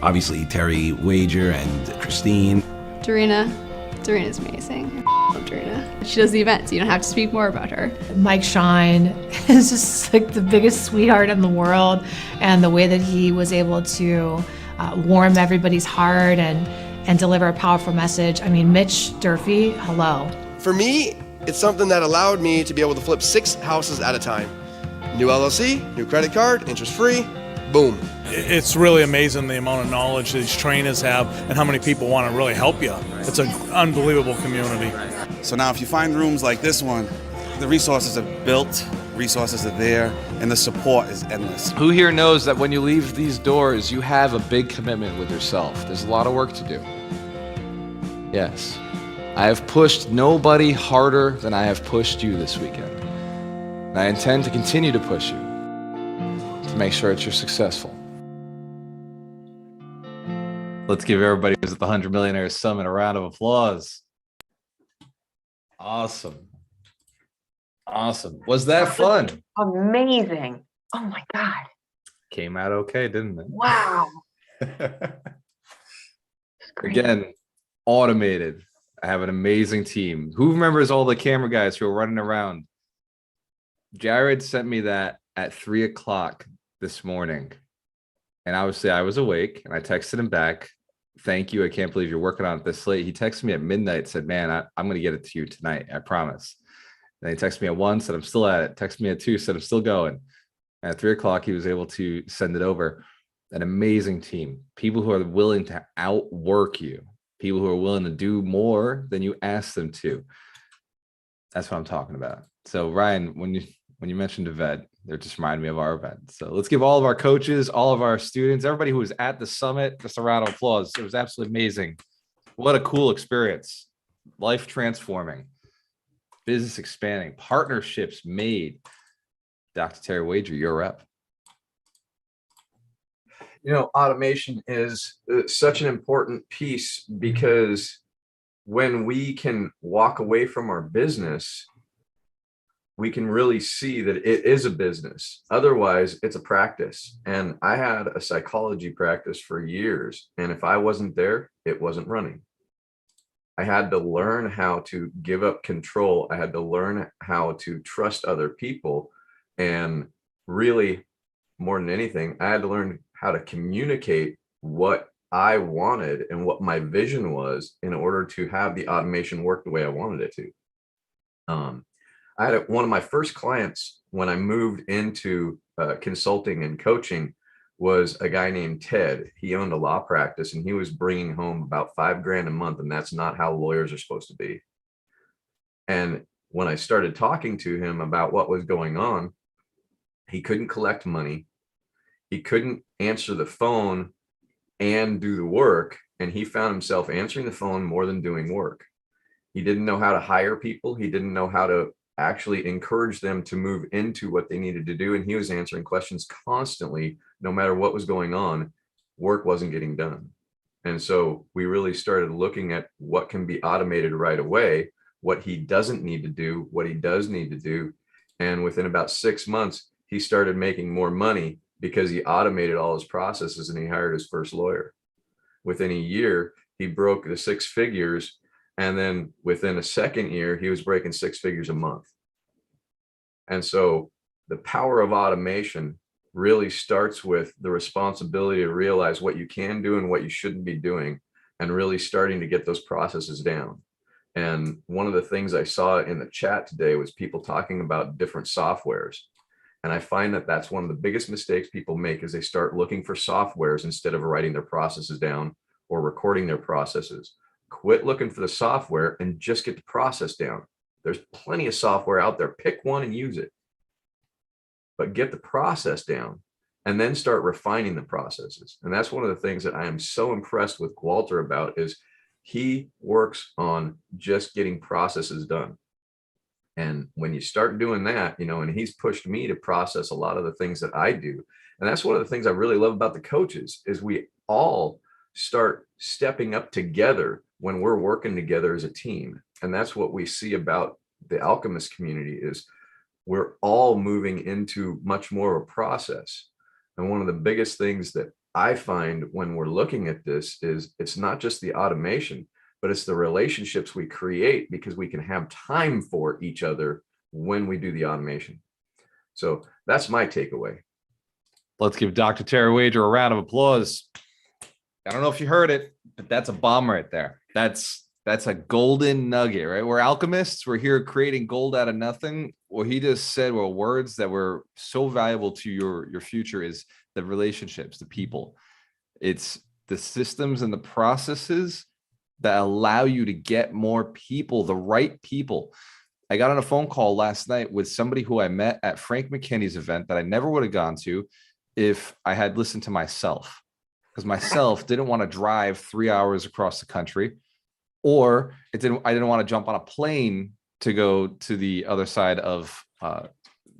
Obviously Terry Wager and Christine. Dorina's amazing. I love Dorina. She does the events. You don't have to speak more about her. Mike Shine is just like the biggest sweetheart in the world, and the way that he was able to warm everybody's heart and deliver a powerful message. I mean, Mitch Durfee, hello. For me, it's something that allowed me to be able to flip 6 houses at a time. New LLC, new credit card, interest-free, boom. It's really amazing the amount of knowledge these trainers have and how many people want to really help you. It's an unbelievable community. So now if you find rooms like this one, the resources are built, resources are there, and the support is endless. Who here knows that when you leave these doors, you have a big commitment with yourself? There's a lot of work to do. Yes. I have pushed nobody harder than I have pushed you this weekend. And I intend to continue to push you to make sure that you're successful. Let's give everybody who's at the 100 Millionaire Summit a round of applause. Awesome. Was that fun? Amazing. Oh my God. Came out okay, didn't it? Wow. Again, automated. I have an amazing team. Who remembers all the camera guys who are running around? Jared sent me that at 3 o'clock this morning. And obviously I was awake and I texted him back. Thank you. I can't believe you're working on it this late. He texted me at midnight, said, man, I'm going to get it to you tonight. I promise. And he texted me at 1, said I'm still at it. Texted me at 2, said I'm still going. At 3 o'clock, he was able to send it over. An amazing team, people who are willing to outwork you, people who are willing to do more than you ask them to. That's what I'm talking about. So Ryan, when you mentioned event, it just reminded me of our event. So let's give all of our coaches, all of our students, everybody who was at the summit, just a round of applause. It was absolutely amazing. What a cool experience. Life transforming, business expanding, partnerships made. Dr. Terry Wager, you're up. You know, automation is such an important piece, because when we can walk away from our business, we can really see that it is a business. Otherwise, it's a practice. And I had a psychology practice for years, and if I wasn't there, it wasn't running. I had to learn how to give up control. I had to learn how to trust other people. And really, more than anything, I had to learn how to communicate what I wanted and what my vision was in order to have the automation work the way I wanted it to. I had one of my first clients when I moved into consulting and coaching was a guy named Ted. He owned a law practice, and he was bringing home about $5,000 a month, and that's not how lawyers are supposed to be. And when I started talking to him about what was going on, he couldn't collect money. He couldn't answer the phone and do the work. And he found himself answering the phone more than doing work. He didn't know how to hire people. He didn't know how to actually encourage them to move into what they needed to do. And he was answering questions constantly, no matter what was going on. Work wasn't getting done. And so we really started looking at what can be automated right away, what he doesn't need to do, what he does need to do. And within about 6 months, he started making more money because he automated all his processes, and he hired his first lawyer. Within a year, he broke the 6 figures. And then within a second year, he was breaking 6 figures a month. And so the power of automation really starts with the responsibility to realize what you can do and what you shouldn't be doing, and really starting to get those processes down. And one of the things I saw in the chat today was people talking about different softwares. And I find that that's one of the biggest mistakes people make, is they start looking for softwares instead of writing their processes down or recording their processes. Quit looking for the software and just get the process down. There's plenty of software out there. Pick one and use it. But get the process down and then start refining the processes. And that's one of the things that I am so impressed with Walter about, is he works on just getting processes done. And when you start doing that, you know, and he's pushed me to process a lot of the things that I do. And that's one of the things I really love about the coaches, is we all start stepping up together when we're working together as a team. And that's what we see about the Alchemist community, is we're all moving into much more of a process. And one of the biggest things that I find when we're looking at this is it's not just the automation, but it's the relationships we create, because we can have time for each other when we do the automation. So that's my takeaway. Let's give Dr. Terry Wager a round of applause. I don't know if you heard it, but that's a bomb right there. That's a golden nugget, right? We're alchemists. We're here creating gold out of nothing. What he just said were words that were so valuable to your future, is the relationships, the people. It's the systems and the processes that allow you to get more people, the right people. I got on a phone call last night with somebody who I met at Frank McKinney's event that I never would have gone to if I had listened to myself, because myself didn't want to drive 3 hours across the country, or I didn't want to jump on a plane to go to the other side of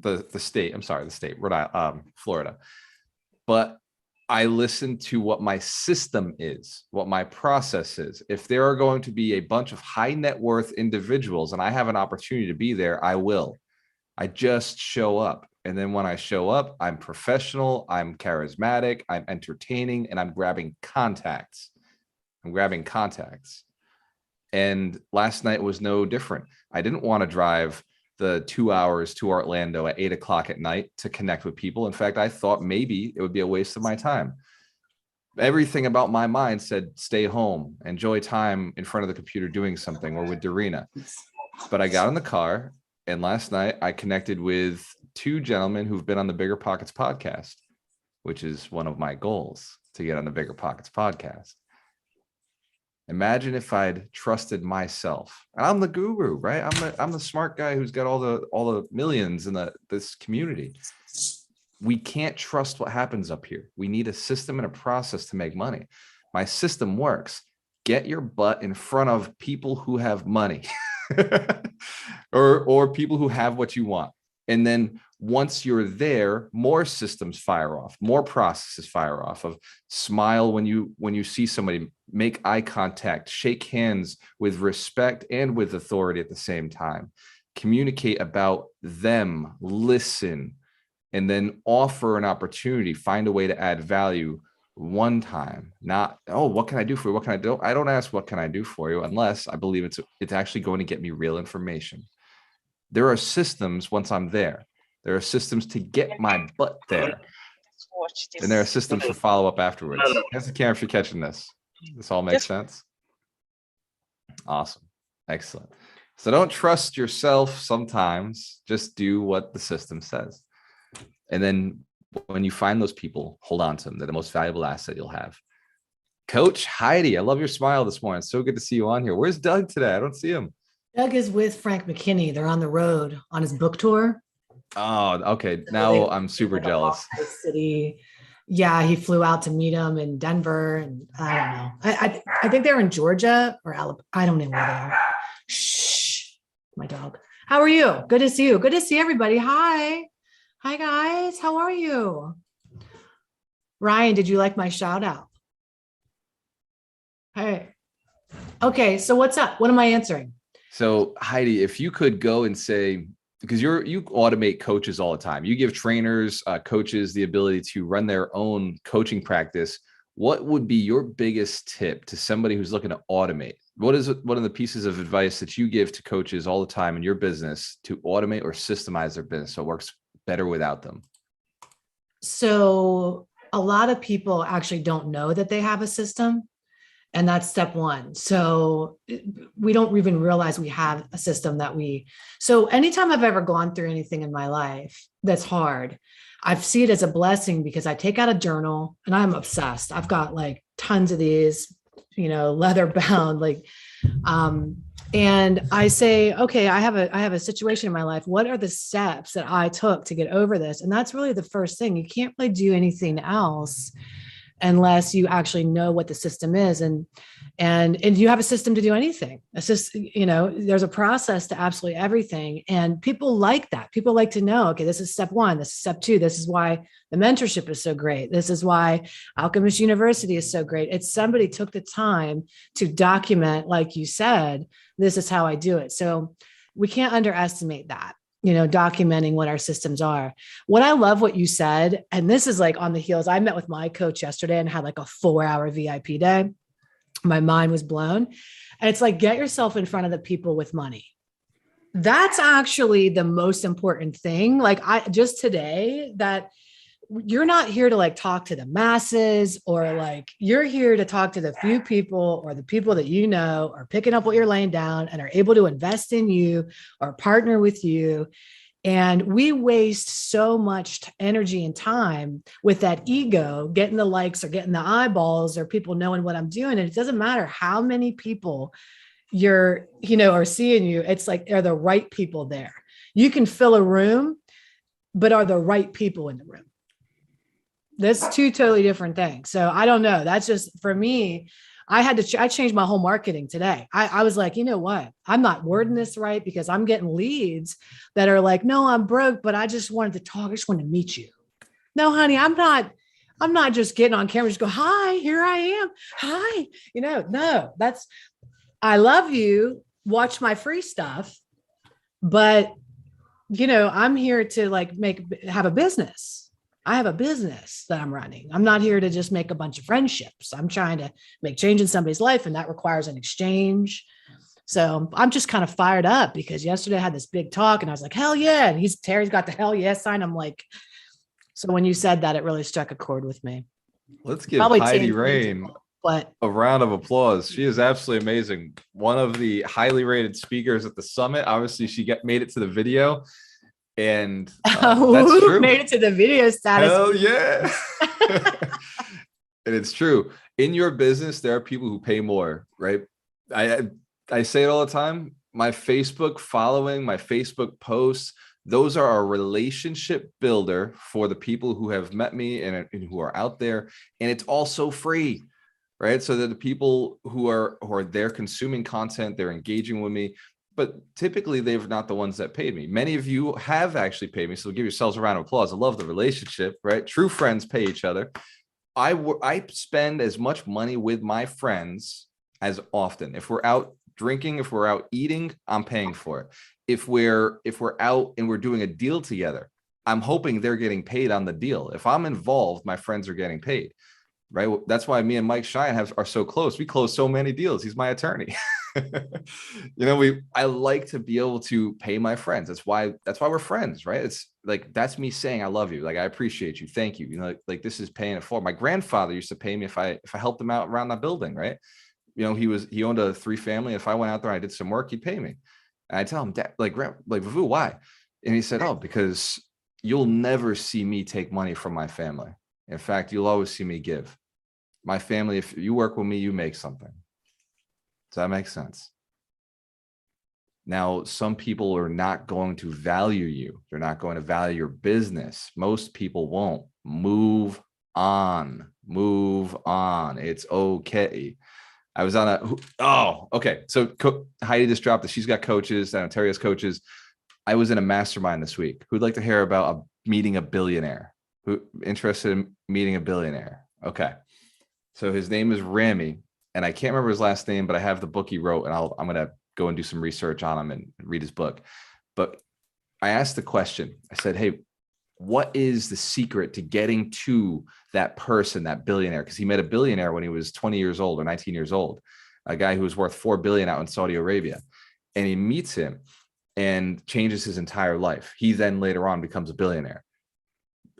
the state. I'm sorry, the state, Florida. But I listen to what my system is, what my process is. If there are going to be a bunch of high net worth individuals and I have an opportunity to be there, I will. I just show up. And then when I show up, I'm professional, I'm charismatic, I'm entertaining, and I'm grabbing contacts. And last night was no different. I didn't want to drive the 2 hours to Orlando at 8 o'clock at night to connect with people. In fact, I thought maybe it would be a waste of my time. Everything about my mind said, stay home, enjoy time in front of the computer doing something, or with Dorina. But I got in the car And last night I connected with two gentlemen who've been on the Bigger Pockets podcast, which is one of my goals, to get on the Bigger Pockets podcast. Imagine if I'd trusted myself. And I'm the guru, right? I'm the smart guy who's got all the millions in this community. We can't trust what happens up here. We need a system and a process to make money. My system works. Get your butt in front of people who have money or people who have what you want. And then once you're there, more systems fire off, more processes fire off. Of smile when you see somebody, make eye contact, shake hands with respect and with authority at the same time, communicate about them, listen, and then offer an opportunity, find a way to add value one time. Not, oh, what can I do for you? What can I do? I don't ask what can I do for you unless I believe it's actually going to get me real information. There are systems once I'm there. There are systems to get my butt there. And there are systems for follow-up afterwards. Here's the camera if you're catching this. This all makes sense? Awesome. Excellent. So don't trust yourself sometimes. Just do what the system says. And then when you find those people, hold on to them. They're the most valuable asset you'll have. Coach Heidi, I love your smile this morning. So good to see you on here. Where's Doug today? I don't see him. Doug is with Frank McKinney. They're on the road on his book tour. Oh, okay. Now I'm super jealous. City. Yeah, he flew out to meet him in Denver, and I don't know. I think they're in Georgia or Alabama. I don't know where they are. Shh, my dog. How are you? Good to see you. Good to see everybody. Hi guys. How are you? Ryan, did you like my shout out? Hey. Okay, so what's up? What am I answering? So Heidi, if you could go and say, because you automate coaches all the time. You give trainers, coaches the ability to run their own coaching practice. What would be your biggest tip to somebody who's looking to automate? What is one of the pieces of advice that you give to coaches all the time in your business to automate or systemize their business so it works better without them? So a lot of people actually don't know that they have a system. And that's step one. So we don't even realize we have a system so anytime I've ever gone through anything in my life that's hard, I see it as a blessing because I take out a journal and I'm obsessed. I've got like tons of these, leather bound, and I say, okay, I have a situation in my life. What are the steps that I took to get over this? And that's really the first thing. You can't really do anything else unless you actually know what the system is. And you have a system to do anything. It's just, there's a process to absolutely everything. And people like that. People like to know, okay, this is step one, this is step two. This is why the mentorship is so great. This is why Alchemist University is so great. It's somebody took the time to document, like you said, this is how I do it. So we can't underestimate that. Documenting what our systems are. What I love what you said, and this is like on the heels, I met with my coach yesterday and had like a 4-hour VIP day. My mind was blown. And it's like, get yourself in front of the people with money. That's actually the most important thing. Like just today, that you're not here to like talk to the masses, or like you're here to talk to the few people or the people that are picking up what you're laying down and are able to invest in you or partner with you. And we waste so much energy and time with that ego, getting the likes or getting the eyeballs or people knowing what I'm doing. And it doesn't matter how many people are seeing you. It's like, are the right people there? You can fill a room, but are the right people in the room? That's two totally different things. So I don't know. That's just for me. I changed my whole marketing today. I was like, you know what? I'm not wording this right because I'm getting leads that are like, no, I'm broke, but I just wanted to talk. I just wanted to meet you. No, honey, I'm not just getting on camera, just go, hi, here I am. Hi. No, I love you. Watch my free stuff. But, I'm here to have a business. I have a business that I'm running. I'm not here to just make a bunch of friendships. I'm trying to make change in somebody's life, and that requires an exchange. So I'm just kind of fired up because yesterday I had this big talk and I was like, hell yeah. And Terry's got the hell yeah sign. I'm like, so when you said that, it really struck a chord with me. Let's give Heidi Rain But a round of applause. She is absolutely amazing. One of the highly rated speakers at the summit. Obviously, she made it to the video, and that's true. Made it to the video status. Hell yeah. And it's true. In your business, there are people who pay more, right? I say it all the time. My Facebook following, my Facebook posts, those are a relationship builder for the people who have met me and who are out there. And it's also free, right? So that the people who are there consuming content, they're engaging with me, but typically they're not the ones that paid me. Many of you have actually paid me. So give yourselves a round of applause. I love the relationship, right? True friends pay each other. I spend as much money with my friends as often. If we're out drinking, if we're out eating, I'm paying for it. If we're out and we're doing a deal together, I'm hoping they're getting paid on the deal. If I'm involved, my friends are getting paid, right? That's why me and Mike Cheyenne are so close. We close so many deals. He's my attorney. I like to be able to pay my friends. That's why we're friends, right? It's like, that's me saying I love you. Like, I appreciate you. Thank you. Like this is paying it forward. My grandfather used to pay me if I helped him out around that building, right? He owned a 3-family. If I went out there and I did some work, he'd pay me. And I tell him, Dad, Vavu, why? And he said, oh, because you'll never see me take money from my family. In fact, you'll always see me give. My family, if you work with me, you make something. Does that make sense? Now, some people are not going to value you. They're not going to value your business. Most people won't. Move on. Move on. It's okay. I was on okay. So Heidi just dropped that she's got coaches, and Ontario's coaches. I was in a mastermind this week. Who'd like to hear about meeting a billionaire? Who interested in meeting a billionaire? Okay. So his name is Rami, and I can't remember his last name, but I have the book he wrote, and I'm going to go and do some research on him and read his book. But I asked the question, I said, hey, what is the secret to getting to that person, that billionaire? Because he met a billionaire when he was 20 years old or 19 years old, a guy who was worth $4 billion out in Saudi Arabia. And he meets him and changes his entire life. He then later on becomes a billionaire.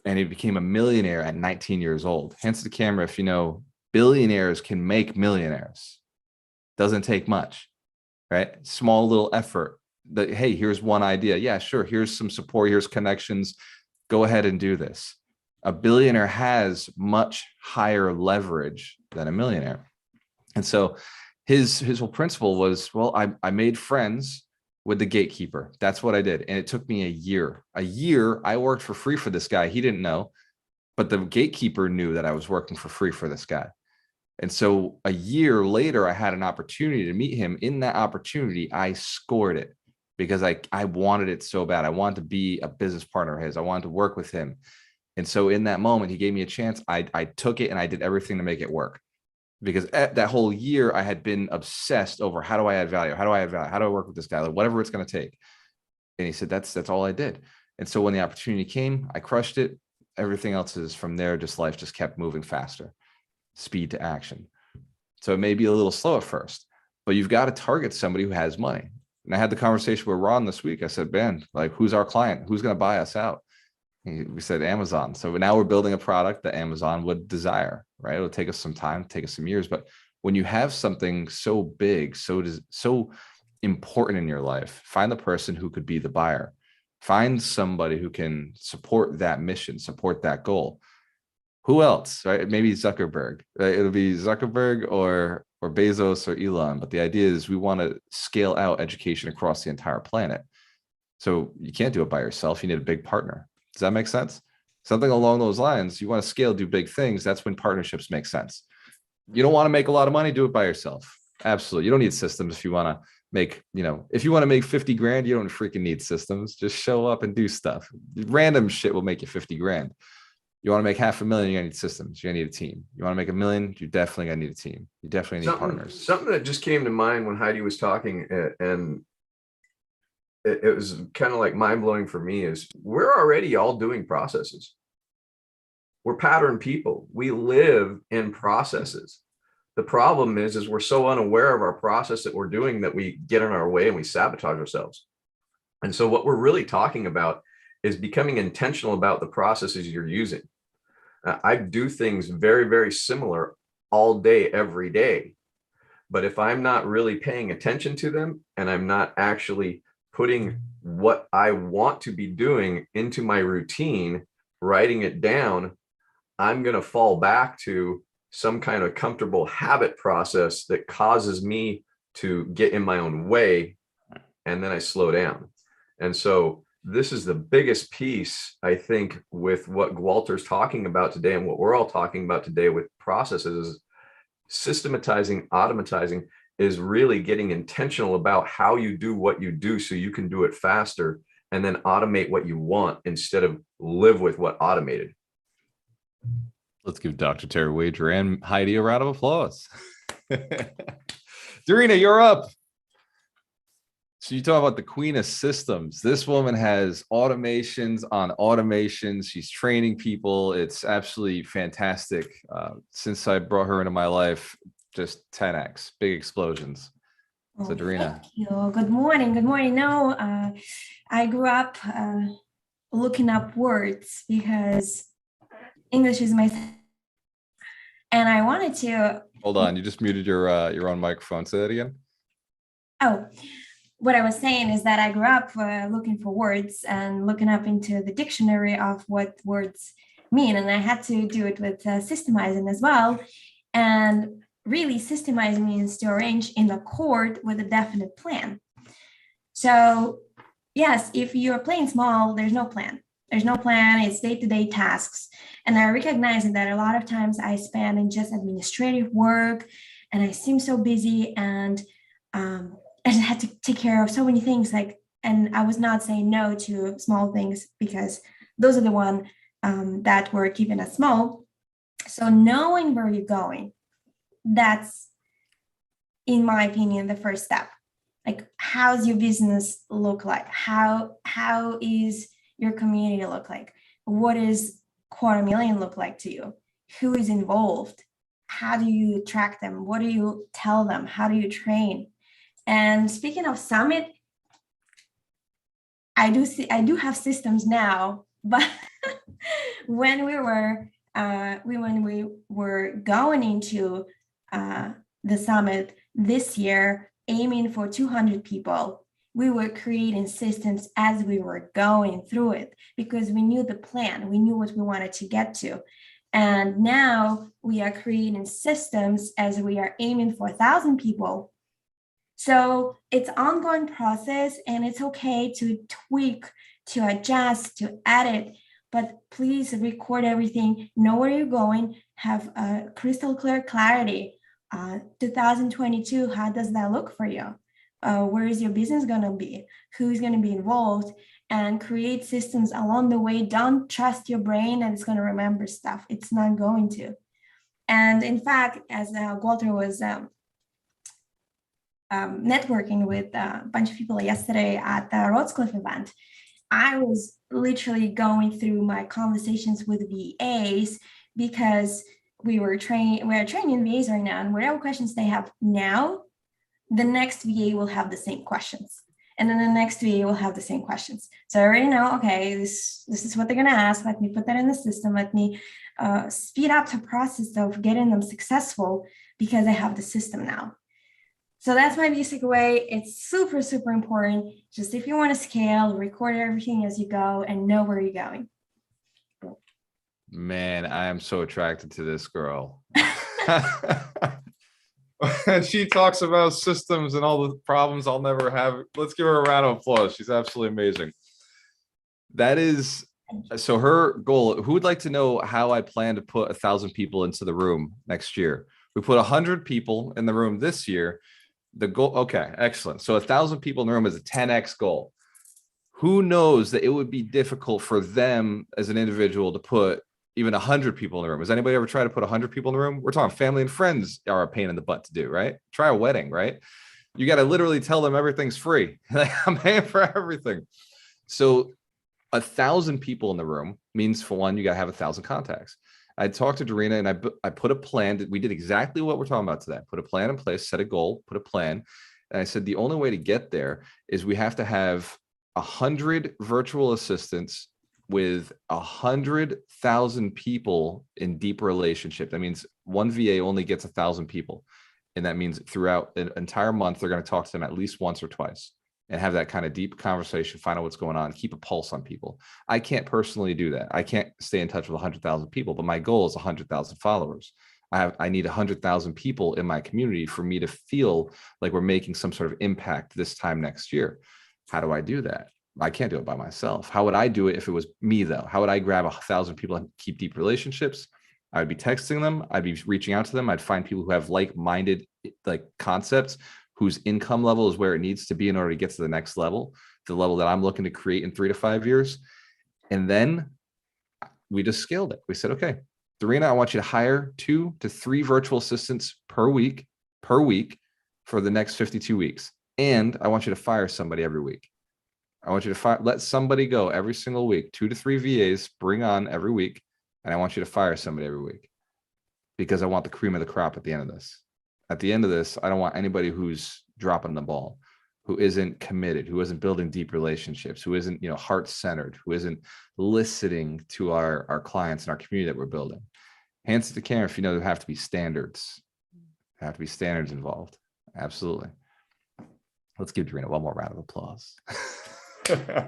And he became a millionaire at 19 years old. Hence the camera, if you know, billionaires can make millionaires. Doesn't take much, right? Small little effort. Hey, here's one idea. Yeah, sure. Here's some support. Here's connections. Go ahead and do this. A billionaire has much higher leverage than a millionaire. And so his whole principle was, well, I made friends with the gatekeeper. That's what I did. And it took me a year. I worked for free for this guy. He didn't know, but the gatekeeper knew that I was working for free for this guy. And so a year later, I had an opportunity to meet him. In that opportunity, I scored it because I wanted it so bad. I wanted to be a business partner of his. I wanted to work with him. And so in that moment, he gave me a chance. I took it and I did everything to make it work. Because at that whole year, I had been obsessed over how do I add value? How do I add value? How do I work with this guy? Like, whatever it's going to take. And he said, that's all I did. And so when the opportunity came, I crushed it. Everything else is from there. Just life just kept moving faster. Speed to action. So it may be a little slow at first, but you've got to target somebody who has money. And I had the conversation with Ron this week. I said, Ben, like, who's our client? Who's going to buy us out? We said Amazon. So now we're building a product that Amazon would desire, right? It'll take us some time, take us some years. But when you have something so big, so important in your life, find the person who could be the buyer. Find somebody who can support that mission, support that goal. Who else, right? Maybe Zuckerberg. Right? It'll be Zuckerberg or Bezos or Elon. But the idea is we want to scale out education across the entire planet. So you can't do it by yourself. You need a big partner. Does that make sense? Something along those lines. You want to scale, do big things. That's when partnerships make sense. You don't want to make a lot of money, do it by yourself. Absolutely. You don't need systems if you want to make, if you want to make 50 grand, you don't freaking need systems. Just show up and do stuff. Random shit will make you 50 grand. You want to make $500,000, you're gonna need systems. You're gonna need a team. You want to make $1 million, you definitely gonna need a team. You definitely need partners. Something that just came to mind when Heidi was talking, and it was kind of like mind-blowing for me, is we're already all doing processes. We're pattern people. We live in processes. The problem is we're so unaware of our process that we're doing that we get in our way and we sabotage ourselves. And so what we're really talking about is becoming intentional about the processes you're using. I do things very, very similar all day, every day. But if I'm not really paying attention to them and I'm not actually putting what I want to be doing into my routine, writing it down, I'm going to fall back to some kind of comfortable habit process that causes me to get in my own way. And then I slow down. And so this is the biggest piece, I think, with what Walter's talking about today and what we're all talking about today with processes is systematizing, automatizing is really getting intentional about how you do what you do so you can do it faster and then automate what you want instead of live with what automated. Let's give Dr. Terry Wager and Heidi a round of applause. Dorina, you're up. So you talk about the queen of systems. This woman has automations on automations. She's training people. It's absolutely fantastic. Since I brought her into my life, just 10x, big explosions. So Dorina. Thank you. Good morning. Good morning. No, I grew up looking up words because English is my, and I wanted to. Hold on, you just muted your own microphone. Say that again. Oh. What I was saying is that I grew up looking for words and looking up into the dictionary of what words mean. And I had to do it with systemizing as well. And really, systemize means to arrange in accord with a definite plan. So yes, if you're playing small, there's no plan. There's no plan. It's day-to-day tasks. And I recognize that a lot of times I spend in just administrative work and I seem so busy and I just had to take care of so many things, and I was not saying no to small things because those are the ones that were keeping us small. So knowing where you're going, that's, in my opinion, the first step. Like, how's your business look like? How is your community look like? What is 250,000 look like to you? Who is involved? How do you track them? What do you tell them? How do you train? And speaking of Summit, I do have systems now, but when we were going into the Summit this year, aiming for 200 people, we were creating systems as we were going through it because we knew the plan, we knew what we wanted to get to. And now we are creating systems as we are aiming for 1,000 people. So it's an ongoing process and it's okay to tweak, to adjust, to edit, but please record everything, know where you're going, have a crystal clear clarity. 2022, how does that look for you? Where is your business gonna be? Who's gonna be involved? And create systems along the way. Don't trust your brain and it's gonna remember stuff. It's not going to. And in fact, as Walter was networking with a bunch of people yesterday at the Roadscliff event, I was literally going through my conversations with VAs because we're training VAs right now, and whatever questions they have now, the next VA will have the same questions. And then the next VA will have the same questions. So I already know, okay, this is what they're gonna ask. Let me put that in the system. Let me speed up the process of getting them successful because I have the system now. So that's my basic way. It's super, super important. Just if you want to scale, record everything as you go and know where you're going. Man, I am so attracted to this girl. And she talks about systems and all the problems I'll never have. Let's give her a round of applause. She's absolutely amazing. That is, so her goal, who would like to know how I plan to put 1,000 people into the room next year? We put 100 people in the room this year. The goal, okay, excellent. So 1,000 people in the room is a 10x goal. Who knows that it would be difficult for them as an individual to put even 100 people in the room? Has anybody ever tried to put 100 people in the room? We're talking family and friends are a pain in the butt to do, right? Try a wedding, right? You got to literally tell them everything's free. I'm paying for everything. So 1,000 people in the room means, for one, you got to have 1,000 contacts. I talked to Dorina and I put a plan. We did exactly what we're talking about today. Put a plan in place, set a goal, put a plan. And I said, the only way to get there is we have to have 100 virtual assistants with 100,000 people in deep relationship. That means one VA only gets 1,000 people. And that means throughout an entire month, they're going to talk to them at least once or twice and have that kind of deep conversation, find out what's going on, keep a pulse on people. I can't personally do that. I can't stay in touch with 100,000 people, but my goal is 100,000 followers. I need 100,000 people in my community for me to feel like we're making some sort of impact this time next year. How do I do that? I can't do it by myself. How would I do it if it was me though? How would I grab 1,000 people and keep deep relationships? I would be texting them. I'd be reaching out to them. I'd find people who have like-minded like concepts, whose income level is where it needs to be in order to get to the next level, the level that I'm looking to create in 3 to 5 years. And then we just scaled it. We said, okay, Darina, I want you to hire 2 to 3 virtual assistants per week for the next 52 weeks. And I want you to fire somebody every week. I want you to let somebody go every single week, 2 to 3 VAs, bring on every week. And I want you to fire somebody every week because I want the cream of the crop at the end of this. At the end of this, I don't want anybody who's dropping the ball, who isn't committed, who isn't building deep relationships, who isn't, heart-centered, who isn't listening to our clients and our community that we're building. Hands to the camera if you know there have to be standards. There have to be standards involved. Absolutely. Let's give Darina one more round of applause. I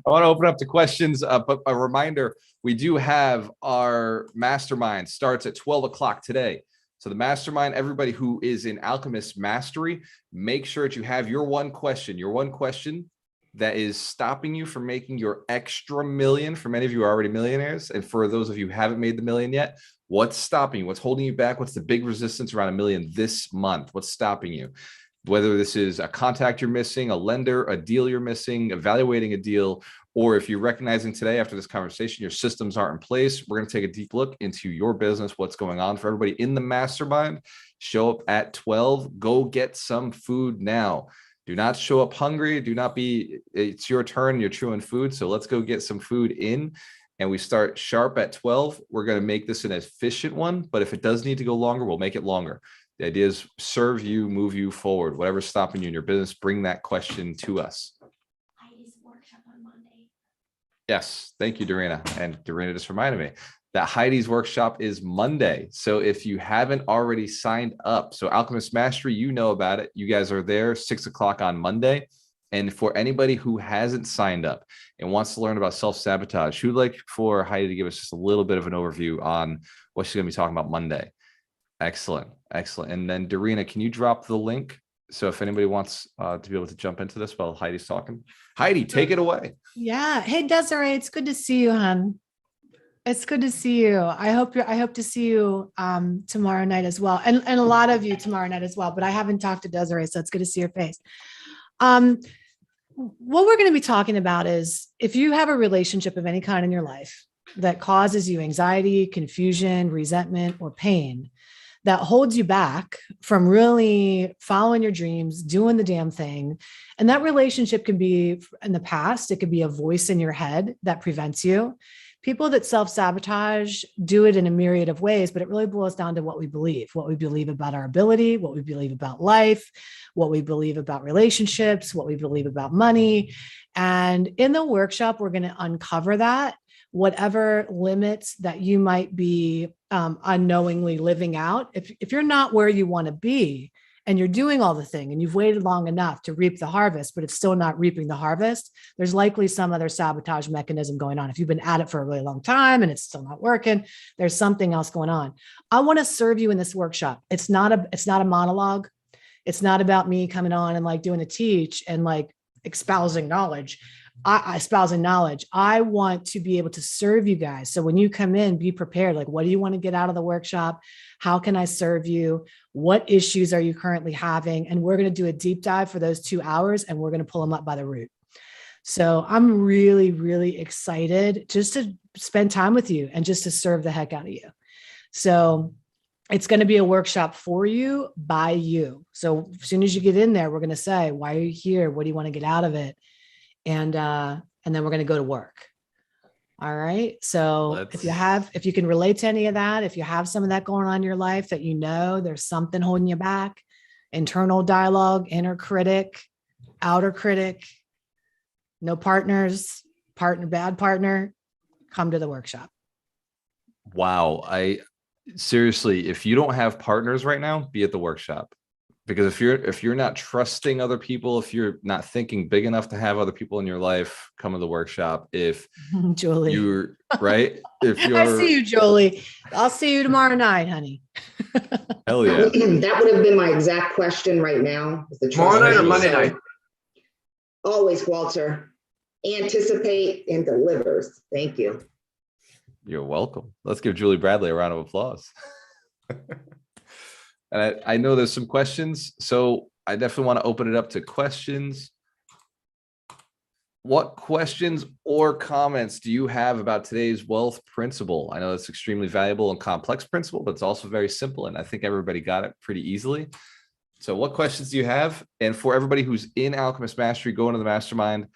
want to open up to questions, but a reminder, we do have our mastermind starts at 12 o'clock today. So the mastermind, everybody who is in Alchemist Mastery, make sure that you have your one question that is stopping you from making your extra million. For many of you are already millionaires. And for those of you who haven't made the million yet, what's stopping you? What's holding you back? What's the big resistance around $1 million this month? What's stopping you? Whether this is a contact you're missing, a lender, a deal you're missing, evaluating a deal, or if you're recognizing today after this conversation, your systems aren't in place, we're going to take a deep look into your business, what's going on for everybody in the mastermind. Show up at 12, go get some food now. Do not show up hungry. It's your turn, you're chewing food. So let's go get some food in. And we start sharp at 12. We're going to make this an efficient one, but if it does need to go longer, we'll make it longer. The idea is serve you, move you forward. Whatever's stopping you in your business, bring that question to us. Heidi's workshop on Monday. Yes, thank you, Darina. And Darina just reminded me that Heidi's workshop is Monday. So if you haven't already signed up, so Alchemist Mastery, you know about it. You guys are there 6 o'clock on Monday. And for anybody who hasn't signed up and wants to learn about self-sabotage, who'd like for Heidi to give us just a little bit of an overview on what she's going to be talking about Monday? Excellent. Excellent. And then Darina, can you drop the link? So if anybody wants to be able to jump into this while Heidi's talking, Heidi, take it away. Yeah. Hey, Desiree, it's good to see you, hon. It's good to see you. I hope to see you tomorrow night as well. And a lot of you tomorrow night as well, but I haven't talked to Desiree, so it's good to see your face. What we're going to be talking about is if you have a relationship of any kind in your life that causes you anxiety, confusion, resentment, or pain, that holds you back from really following your dreams, doing the damn thing. And that relationship can be in the past. It could be a voice in your head that prevents you. People that self-sabotage do it in a myriad of ways, but it really boils down to what we believe about our ability, what we believe about life, what we believe about relationships, what we believe about money. And in the workshop, we're going to uncover that, whatever limits that you might be unknowingly living out. If you're not where you want to be and you're doing all the thing and you've waited long enough to reap the harvest, but it's still not reaping the harvest, there's likely some other sabotage mechanism going on. If you've been at it for a really long time and it's still not working, there's something else going on. I want to serve you in this workshop. It's not a monologue. It's not about me coming on and like doing a teach and like espousing knowledge. I want to be able to serve you guys. So when you come in, be prepared. Like, what do you want to get out of the workshop? How can I serve you? What issues are you currently having? And we're going to do a deep dive for those 2 hours and we're going to pull them up by the root. So I'm really, really excited just to spend time with you and just to serve the heck out of you. So it's going to be a workshop for you, by you. So as soon as you get in there, we're going to say, why are you here? What do you want to get out of it? And then we're going to go to work. All right. So if you can relate to any of that, if you have some of that going on in your life that you know there's something holding you back, internal dialogue, inner critic, outer critic, no partners, bad partner, come to the workshop. Wow. Seriously, if you don't have partners right now, be at the workshop. Because if you're not trusting other people, if you're not thinking big enough to have other people in your life, come to the workshop. If Julie, you're right, if you're, I see you, Julie. I'll see you tomorrow night, honey. Hell yeah. That would have been my exact question right now. Tomorrow night or Monday night? Always, Walter. Anticipate and delivers. Thank you. You're welcome. Let's give Julie Bradley a round of applause. And I know there's some questions, so I definitely want to open it up to questions. What questions or comments do you have about today's wealth principle? I know it's extremely valuable and complex principle, but it's also very simple, and I think everybody got it pretty easily. So what questions do you have? And for everybody who's in Alchemist Mastery, going to the mastermind,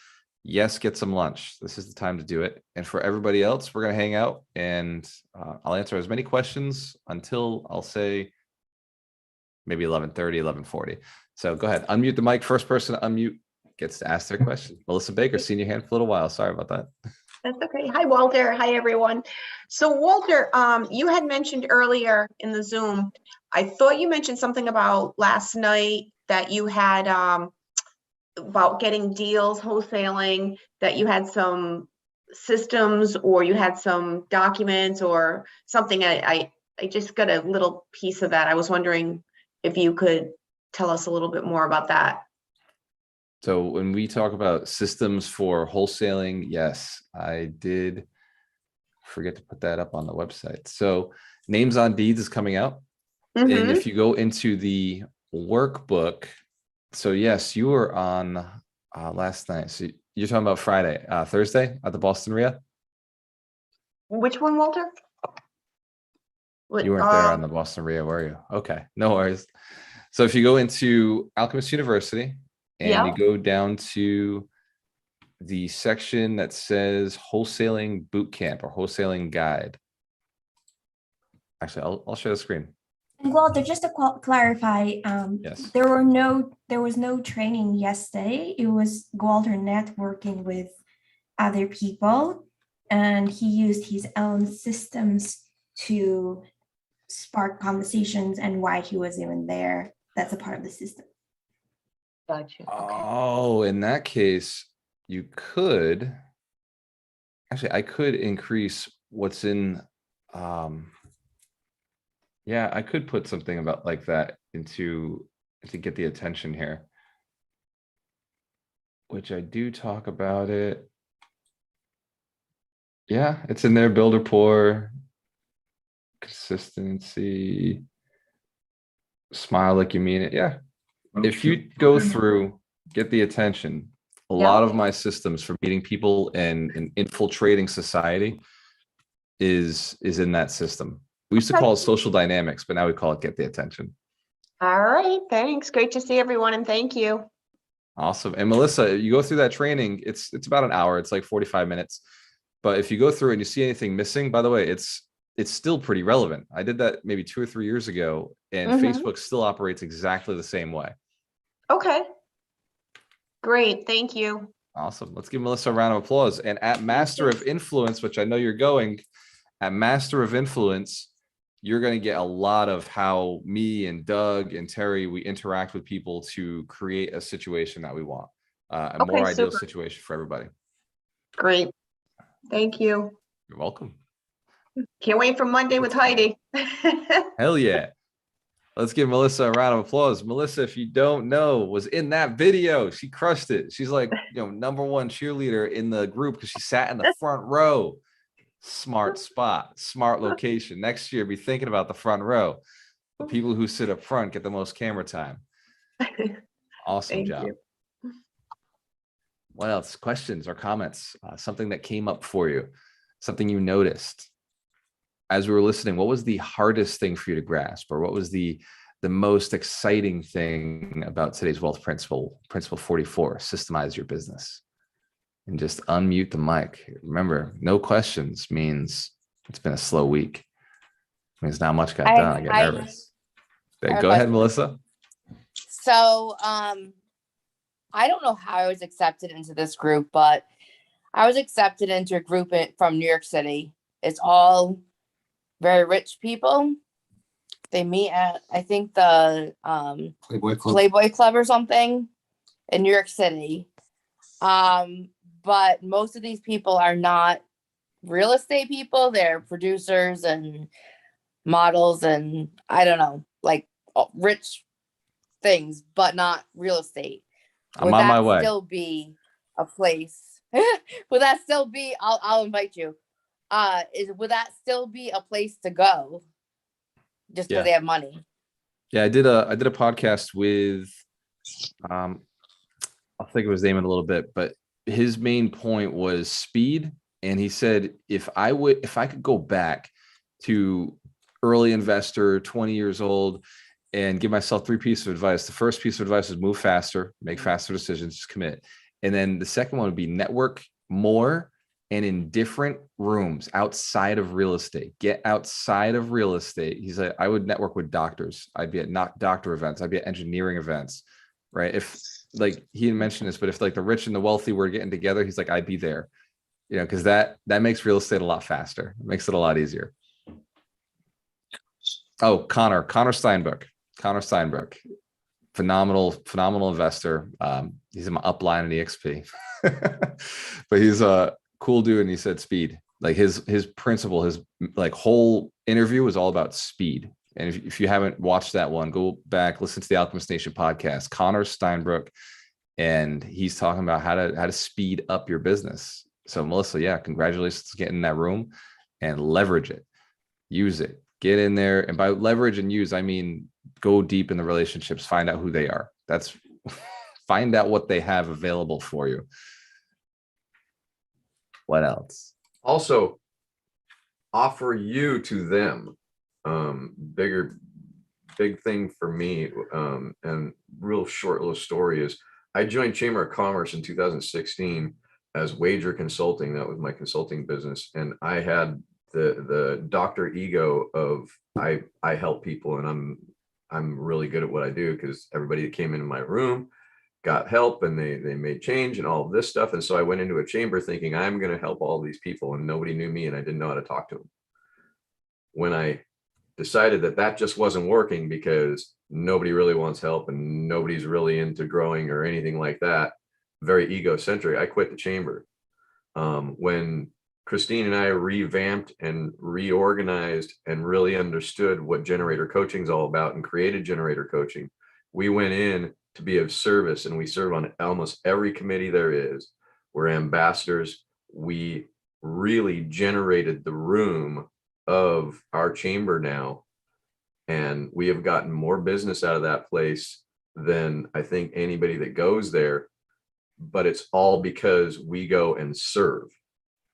yes, get some lunch. This is the time to do it. And for everybody else, we're going to hang out, and I'll answer as many questions until I'll say maybe 11:30, 11:40. So go ahead, unmute the mic. First person to unmute gets to ask their question. Melissa Baker, seen your hand for a little while. Sorry about that. That's okay. Hi, Walter. Hi, everyone. So Walter, you had mentioned earlier in the Zoom, I thought you mentioned something about last night that you had about getting deals, wholesaling, that you had some systems or you had some documents or something. I just got a little piece of that. I was wondering if you could tell us a little bit more about that. So when we talk about systems for wholesaling, yes, I did forget to put that up on the website. So Names on Deeds is coming out. And if you go into the workbook, so yes, you were on last night. So you're talking about Friday, Thursday at the Boston RIA? Which one, Walter? You weren't there on the Boston RIA, were you? Okay, no worries. So if you go into Alchemist University and you go down to the section that says Wholesaling Bootcamp or Wholesaling Guide. Actually, I'll share the screen. And Walter, just to clarify, Yes. there was no training yesterday. It was Walter networking with other people, and he used his own systems to spark conversations and why he was even there. That's a part of the system. Gotcha. Oh, in that case, you could actually, I could increase what's in, yeah, I could put something about like that into to get the attention here, which I do talk about it. Yeah, it's in there. Build rapport, consistency, smile like you mean it. Yeah. If you go through, get the attention, a lot of my systems for meeting people and infiltrating society is in that system. We used to call it social dynamics, but now we call it get the attention. All right, thanks. Great to see everyone, and thank you. Awesome. And Melissa, you go through that training, it's about an hour, it's like 45 minutes. But if you go through and you see anything missing, by the way, it's still pretty relevant. I did that maybe 2 or 3 years ago, and Facebook still operates exactly the same way. Okay. Great, thank you. Awesome. Let's give Melissa a round of applause. And at Master of Influence, which I know you're going, at Master of Influence, you're going to get a lot of how me and Doug and Terry, we interact with people to create a situation that we want, a more ideal situation for everybody. Great. Thank you. You're welcome. Can't wait for Monday with Heidi. Hell yeah. Let's give Melissa a round of applause. Melissa, if you don't know, was in that video. She crushed it. She's like, #1 cheerleader in the group because she sat in the front row. Smart spot, smart location. Next year, be thinking about the front row. The people who sit up front get the most camera time. Awesome job. What else? Questions or comments? Something that came up for you, something you noticed as we were listening. What was the hardest thing for you to grasp, or what was the most exciting thing about today's wealth principle 44, systemize your business? And just unmute the mic. Remember, no questions means it's been a slow week. It means not much got done. I get nervous. Go ahead, Melissa. So I don't know how I was accepted into this group, but I was accepted into a group from New York City. It's all very rich people. They meet at, I think, the Playboy Club or something in New York City. But most of these people are not real estate people. They're producers and models and I don't know, like rich things, but not real estate. I'm on my way. Still be a place? Would that still be? I'll invite you. Would that still be a place to go? Just because they have money. Yeah, I did a podcast with I'll think of his name in a little bit, but his main point was speed. And he said, if I could go back to early investor, 20 years old, and give myself 3 pieces of advice. The first piece of advice is move faster, make faster decisions, just commit. And then the second one would be network more and in different rooms outside of real estate. Get outside of real estate. He's like, I would network with doctors. I'd be at doctor events. I'd be at engineering events, right? If like he didn't mention this, but if like the rich and the wealthy were getting together, he's like, I'd be there, you know, because that makes real estate a lot faster. It makes it a lot easier. Oh, Connor Steinbrook, phenomenal investor. He's in my upline in EXP, but he's a cool dude. And he said speed, like his principle, his like whole interview was all about speed. And if you haven't watched that one, go back, listen to the Alchemist Nation podcast, Connor Steinbrook, and he's talking about how to speed up your business. So Melissa, yeah, congratulations to getting in that room and leverage it, use it, get in there. And by leverage and use, I mean, go deep in the relationships, find out who they are. That's find out what they have available for you. What else? Also, offer you to them. Big thing for me, and real short little story is I joined Chamber of Commerce in 2016 as Wager Consulting. That was my consulting business. And I had the doctor ego of I help people and I'm really good at what I do because everybody that came into my room got help and they made change and all of this stuff. And so I went into a chamber thinking I'm going to help all these people, and nobody knew me and I didn't know how to talk to them. When I decided that just wasn't working because nobody really wants help and nobody's really into growing or anything like that, very egocentric, I quit the chamber. When Christine and I revamped and reorganized and really understood what generator coaching is all about and created generator coaching, we went in to be of service, and we serve on almost every committee there is. We're ambassadors. We really generated the room of our chamber now, and we have gotten more business out of that place than I think anybody that goes there, but it's all because we go and serve.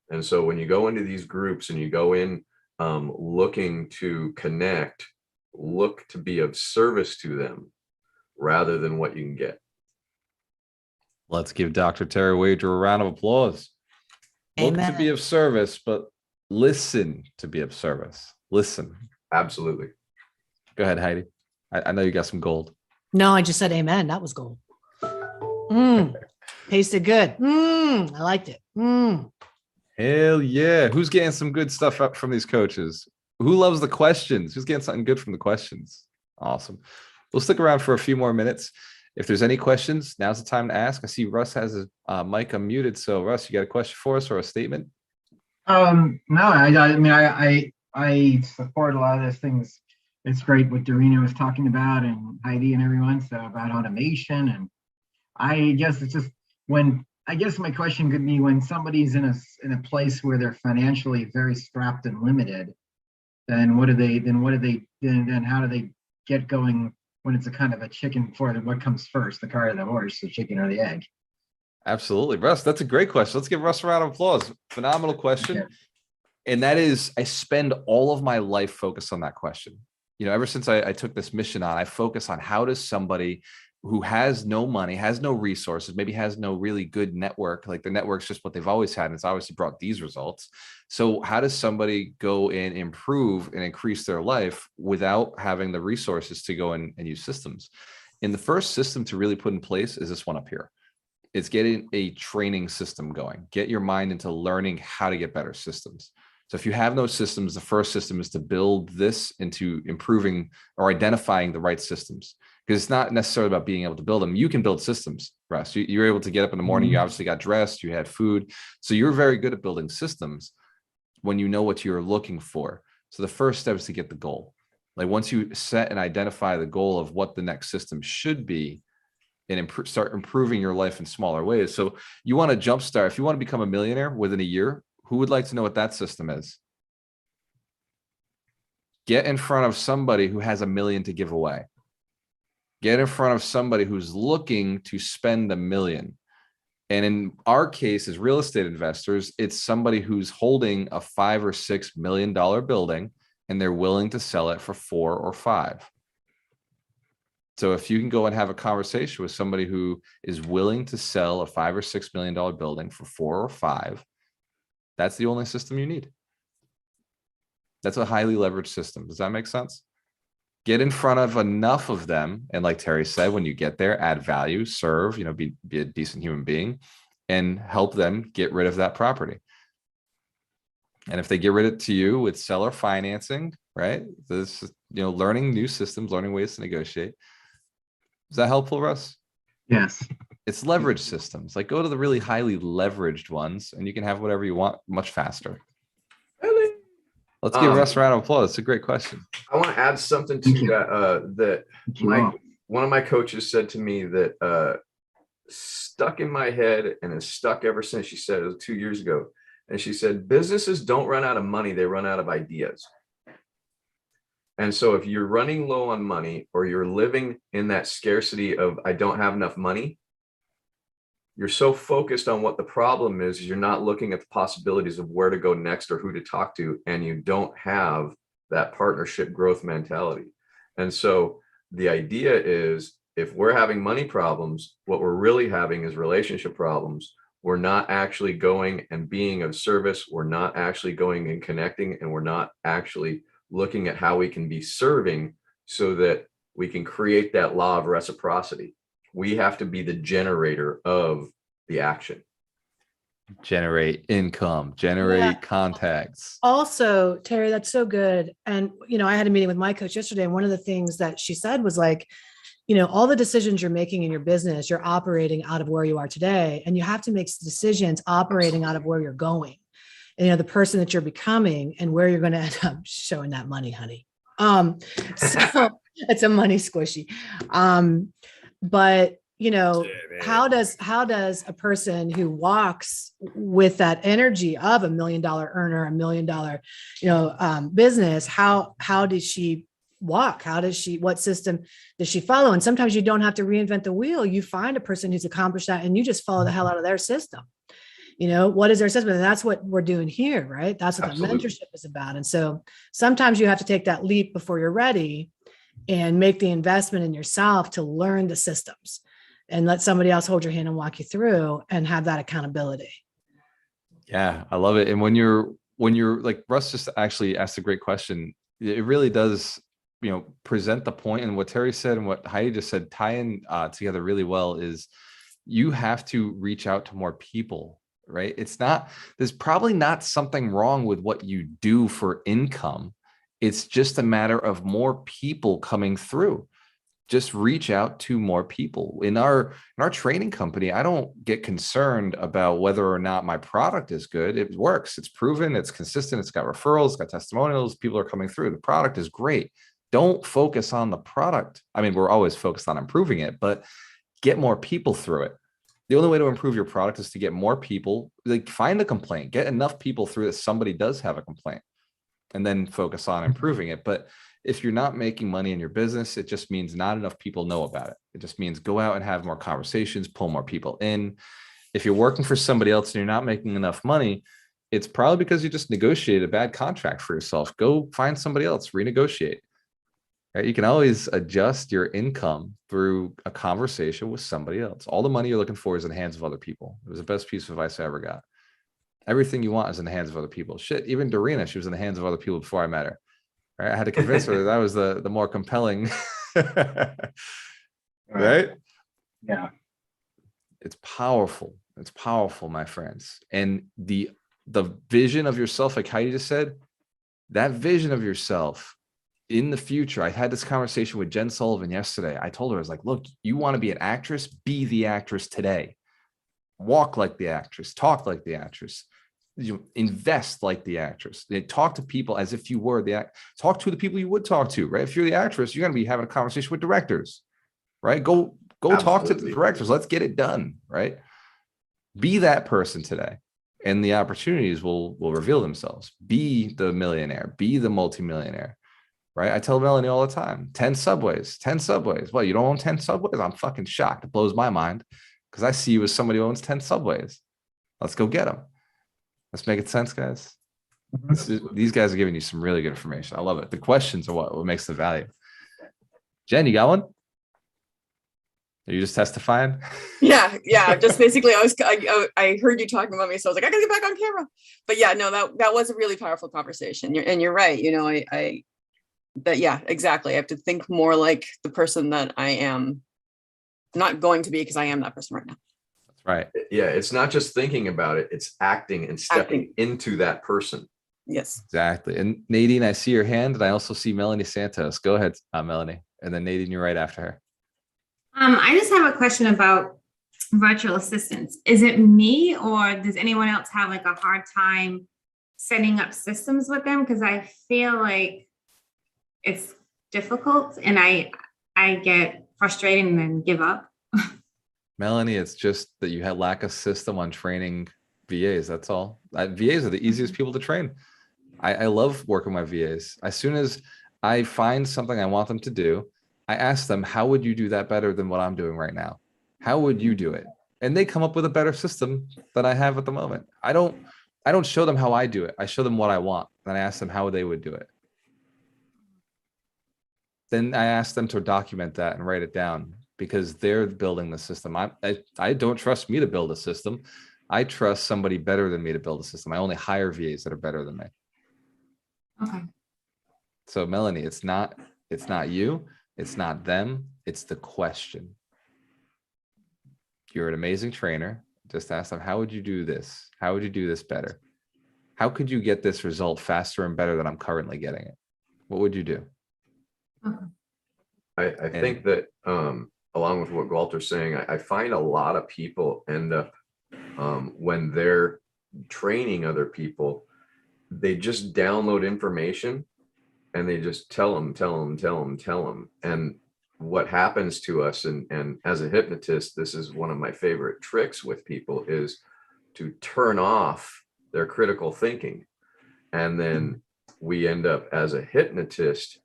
And so when you go into these groups and you go in looking to connect, look to be of service to them rather than what you can get. Let's give Dr. Terry Wager a round of applause. Look to be of service, but listen to be of service. Listen. Absolutely. Go ahead, Heidi. I know you got some gold. No, I just said amen. That was gold. Tasted good. I liked it. Hell yeah. Who's getting some good stuff up from these coaches? Who loves the questions? Who's getting something good from the questions? Awesome. We'll stick around for a few more minutes. If there's any questions, now's the time to ask. I see Russ has his mic unmuted. So Russ, you got a question for us or a statement? No, I mean, I support a lot of those things. It's great what Dorina was talking about and Heidi and everyone, so about automation. And I guess it's just I guess my question could be when somebody's in a place where they're financially very strapped and limited, then how do they get going when it's a kind of a chicken for them? What comes first, the car or the horse, the chicken or the egg? Absolutely. Russ, that's a great question. Let's give Russ a round of applause. Phenomenal question. Okay. And that is, I spend all of my life focused on that question. You know, ever since I took this mission on, I focus on how does somebody who has no money, has no resources, maybe has no really good network, like the network's just what they've always had, and it's obviously brought these results. So how does somebody go and improve and increase their life without having the resources to go and use systems? And the first system to really put in place is this one up here. It's getting a training system going. Get your mind into learning how to get better systems. So if you have no systems, the first system is to build this into improving or identifying the right systems, because it's not necessarily about being able to build them. You can build systems, Russ. You're able to get up in the morning. You obviously got dressed, you had food. So you're very good at building systems when you know what you're looking for. So the first step is to get the goal. Like once you set and identify the goal of what the next system should be, and start improving your life in smaller ways. So you want to jumpstart. If you want to become a millionaire within a year, who would like to know what that system is? Get in front of somebody who has $1 million to give away. Get in front of somebody who's looking to spend $1 million. And in our case, as real estate investors, it's somebody who's holding a $5 or $6 million building, and they're willing to sell it for 4 or 5. So if you can go and have a conversation with somebody who is willing to sell a $5 or $6 million building for 4 or 5, that's the only system you need. That's a highly leveraged system. Does that make sense? Get in front of enough of them. And like Terry said, when you get there, add value, serve, be a decent human being, and help them get rid of that property. And if they get rid of it to you with seller financing, right? This, learning new systems, learning ways to negotiate. Is that helpful, Russ? Yes. It's leverage systems. Like go to the really highly leveraged ones and you can have whatever you want much faster. Let's give Russ a round of applause. It's a great question. I want to add something to that. One of my coaches said to me that stuck in my head and has stuck ever since. She said it was 2 years ago. And she said, businesses don't run out of money. They run out of ideas. And so if you're running low on money, or you're living in that scarcity of, I don't have enough money, you're so focused on what the problem is, you're not looking at the possibilities of where to go next or who to talk to. And you don't have that partnership growth mentality. And so the idea is, if we're having money problems, what we're really having is relationship problems. We're not actually going and being of service. We're not actually going and connecting, and we're not actually looking at how we can be serving so that we can create that law of reciprocity. We have to be the generator of the action. Generate income, generate contacts. Also, Terry, that's so good. And, I had a meeting with my coach yesterday, and one of the things that she said was like, all the decisions you're making in your business, you're operating out of where you are today, and you have to make decisions operating out of where you're going. And, the person that you're becoming and where you're going to end up showing that money, honey. So it's a money squishy. But how does a person who walks with that energy of $1 million earner, $1 million, business, how does she walk? What system does she follow? And sometimes you don't have to reinvent the wheel. You find a person who's accomplished that and you just follow the hell out of their system. What is their system? And that's what we're doing here, right? That's what the mentorship is about. And so sometimes you have to take that leap before you're ready and make the investment in yourself to learn the systems and let somebody else hold your hand and walk you through and have that accountability. Yeah, I love it. And when you're like, Russ just actually asked a great question. It really does, present the point, and what Terry said and what Heidi just said tie in together really well. Is you have to reach out to more people, right? There's probably not something wrong with what you do for income. It's just a matter of more people coming through. Just reach out to more people. In our training company, I don't get concerned about whether or not my product is good. It works. It's proven. It's consistent. It's got referrals. It's got testimonials. People are coming through. The product is great. Don't focus on the product. I mean, we're always focused on improving it, but get more people through it. The only way to improve your product is to get more people. Like, find a complaint, get enough people through that somebody does have a complaint, and then focus on improving it. But if you're not making money in your business, it just means not enough people know about it. It just means go out and have more conversations, pull more people in. If you're working for somebody else and you're not making enough money, it's probably because you just negotiated a bad contract for yourself. Go find somebody else, renegotiate. Right? You can always adjust your income through a conversation with somebody else. All the money you're looking for is in the hands of other people. It was the best piece of advice I ever got. Everything you want is in the hands of other people. Shit, even Dorina, she was in the hands of other people before I met her. Right? I had to convince her that was the more compelling, right? Yeah. It's powerful. It's powerful, my friends. And the vision of yourself, like Heidi just said, that vision of yourself in the future. I had this conversation with Jen Sullivan yesterday. I told her, I was like, look, you want to be an actress, be the actress today. Walk like the actress, talk like the actress, you invest like the actress. They talk to people as if you were talk to the people you would talk to, right? If you're the actress, you're going to be having a conversation with directors, right? Go talk to the directors. Let's get it done, right? Be that person today, and the opportunities will reveal themselves. Be the millionaire, be the multimillionaire, right? I tell Melanie all the time, 10 subways. Well, you don't own 10 subways? I'm fucking shocked. It blows my mind because I see you as somebody who owns 10 subways. Let's go get them. Let's make it sense, guys. These guys are giving you some really good information. I love it. The questions are what makes the value. Jen, you got one? Are you just testifying? Yeah. Just basically, I heard you talking about me, so I was like, I gotta get back on camera. But yeah, no, that was a really powerful conversation. You're right. You know, exactly. I have to think more like the person that I am not going to be, because I am that person right now. That's right. Yeah, it's not just thinking about it, it's acting and stepping into that person. Yes. Exactly. And Nadine, I see your hand, and I also see Melanie Santos. Go ahead, Melanie. And then Nadine, you're right after her. I just have a question about virtual assistants. Is it me, or does anyone else have like a hard time setting up systems with them? Because I feel like it's difficult, and I get frustrated and then give up. Melanie, it's just that you had lack of system on training VAs. That's all. VAs are the easiest people to train. I love working with my VAs. As soon as I find something I want them to do, I ask them, how would you do that better than what I'm doing right now? How would you do it? And they come up with a better system than I have at the moment. I don't show them how I do it. I show them what I want. And I ask them how they would do it. Then I ask them to document that and write it down, because they're building the system. I don't trust me to build a system. I trust somebody better than me to build a system. I only hire VAs that are better than me. Okay. So Melanie, it's not you, it's not them, it's the question. You're an amazing trainer. Just ask them, how would you do this? How would you do this better? How could you get this result faster and better than I'm currently getting it? What would you do? I think that along with what Walter's saying, I find a lot of people end up when they're training other people, they just download information and they just tell them. And what happens to us, and as a hypnotist, this is one of my favorite tricks with people, is to turn off their critical thinking. And then we end up, as a hypnotist,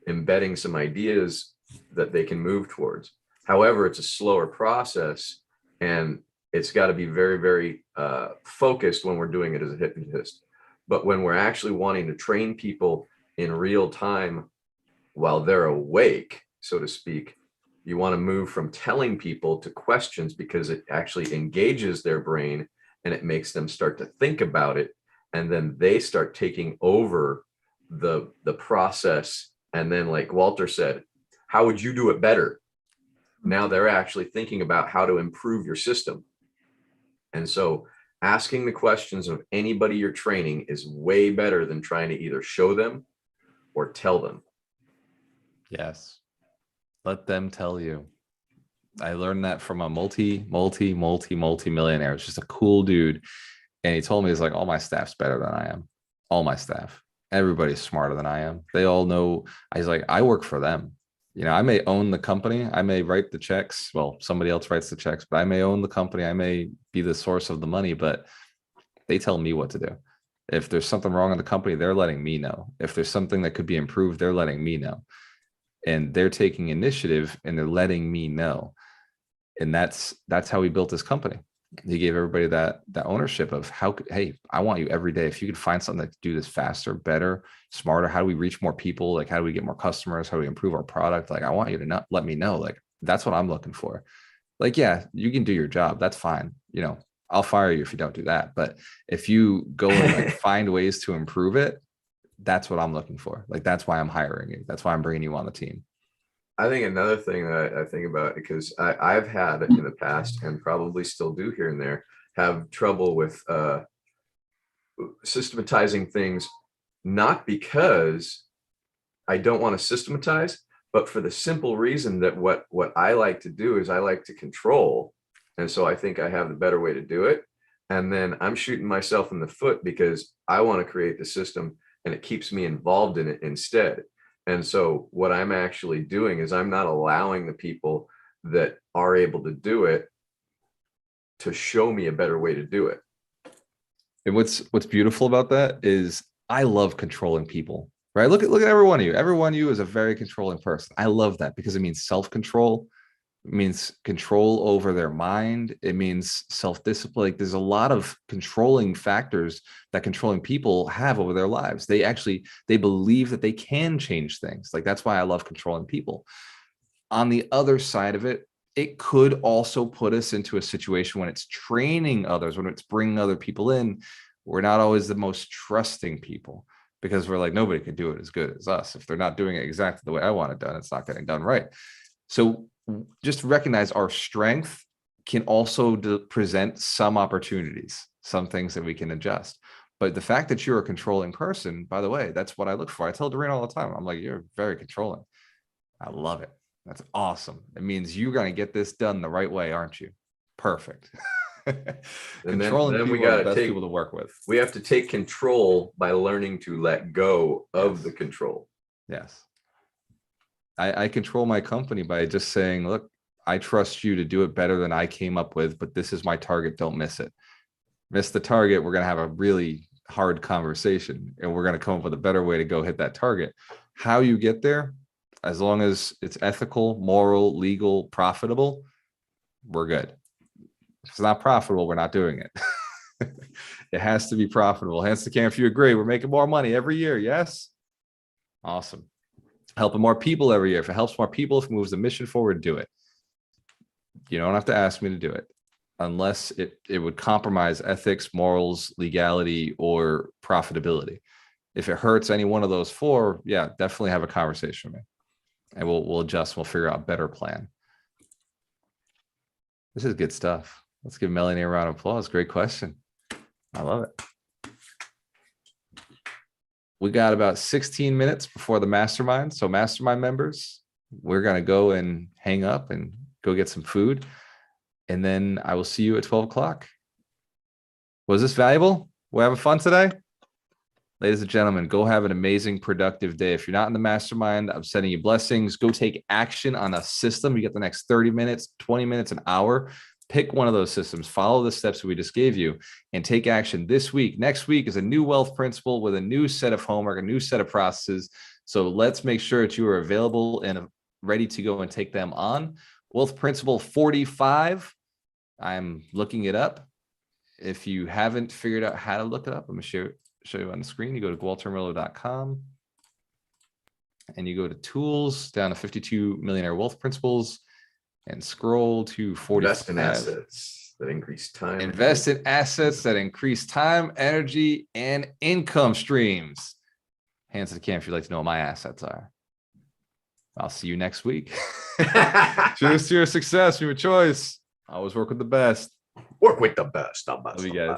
embedding some ideas that they can move towards. However, it's a slower process, and it's got to be very, very focused when we're doing it as a hypnotist. But when we're actually wanting to train people in real time while they're awake, so to speak, you want to move from telling people to questions, because it actually engages their brain and it makes them start to think about it. And then they start taking over the process. And then, like Walter said, how would you do it better? Now they're actually thinking about how to improve your system. And so asking the questions of anybody you're training is way better than trying to either show them or tell them. Yes. Let them tell you. I learned that from a multi-millionaire. It's just a cool dude. And he told me, he's like, all my staff's better than I am. All my staff. Everybody's smarter than I am. They all know. He's like, I work for them. You know, I may own the company. I may write the checks. Well, somebody else writes the checks, but I may own the company. I may be the source of the money, but they tell me what to do. If there's something wrong in the company, they're letting me know. If there's something that could be improved, they're letting me know. And they're taking initiative and they're letting me know. And that's how he built this company. He gave everybody that ownership of hey, I want you every day. If you could find something that do this faster, better, smarter, how do we reach more people? Like, how do we get more customers? How do we improve our product? Like, I want you to let me know. Like, that's what I'm looking for. Like, yeah, you can do your job. That's fine. You know, I'll fire you if you don't do that. But if you go and like find ways to improve it, that's what I'm looking for. Like, that's why I'm hiring you. That's why I'm bringing you on the team. I think another thing that I think about, because I've had in the past and probably still do here and there, have trouble with systematizing things, not because I don't want to systematize, but for the simple reason that what I like to do is I like to control. And so I think I have the better way to do it. And then I'm shooting myself in the foot because I want to create the system and it keeps me involved in it instead. And so what I'm actually doing is I'm not allowing the people that are able to do it to show me a better way to do it. And what's beautiful about that is I love controlling people, right? Look at every one of you. Every one of you is a very controlling person. I love that because it means self-control. It means control over their mind. It means self-discipline. Like there's a lot of controlling factors that controlling people have over their lives. They believe that they can change things. Like that's why I love controlling people. On the other side of it, it could also put us into a situation when it's training others, when it's bringing other people in, we're not always the most trusting people because we're like, nobody can do it as good as us. If they're not doing it exactly the way I want it done, it's not getting done right. So just recognize our strength can also present some opportunities, some things that we can adjust. But the fact that you're a controlling person, by the way, that's what I look for. I tell Doreen all the time, I'm like, you're very controlling. I love it. That's awesome. It means you're going to get this done the right way, aren't you? Perfect. And Controlling then we people are the got to best take people to work with. We have to take control by learning to let go of the control. Yes. I control my company by just saying, look, I trust you to do it better than I came up with, but this is my target. Don't miss it. Miss the target. We're going to have a really hard conversation and we're going to come up with a better way to go hit that target. How you get there, as long as it's ethical, moral, legal, profitable, we're good. If it's not profitable, we're not doing it. It has to be profitable. Hence the camp, if you agree, we're making more money every year. Yes. Awesome. Helping more people every year. If it helps more people, if it moves the mission forward, do it. You don't have to ask me to do it unless it would compromise ethics, morals, legality, or profitability. If it hurts any one of those four, yeah, definitely have a conversation with me and we'll adjust. We'll figure out a better plan. This is good stuff. Let's give Melanie a round of applause. Great question. I love it. We got about 16 minutes before the mastermind. So mastermind members, we're going to go and hang up and go get some food. And then I will see you at 12 o'clock. Was this valuable? We're having fun today? Ladies and gentlemen, go have an amazing, productive day. If you're not in the mastermind, I'm sending you blessings. Go take action on a system. You get the next 30 minutes, 20 minutes, an hour. Pick one of those systems, follow the steps that we just gave you, and take action this week. Next week is a new wealth principle with a new set of homework, a new set of processes. So let's make sure that you are available and ready to go and take them on. Wealth principle 45. I'm looking it up. If you haven't figured out how to look it up, I'm going to show you on the screen. You go to waltermiller.com and you go to tools down to 52 millionaire wealth principles. And scroll to 45. Invest in assets that increase time. Invest in assets that increase time, energy, and income streams. Hands to the camp if you'd like to know what my assets are. I'll see you next week. Cheers to your success, your choice. Always work with the best. Work with the best. Love you guys.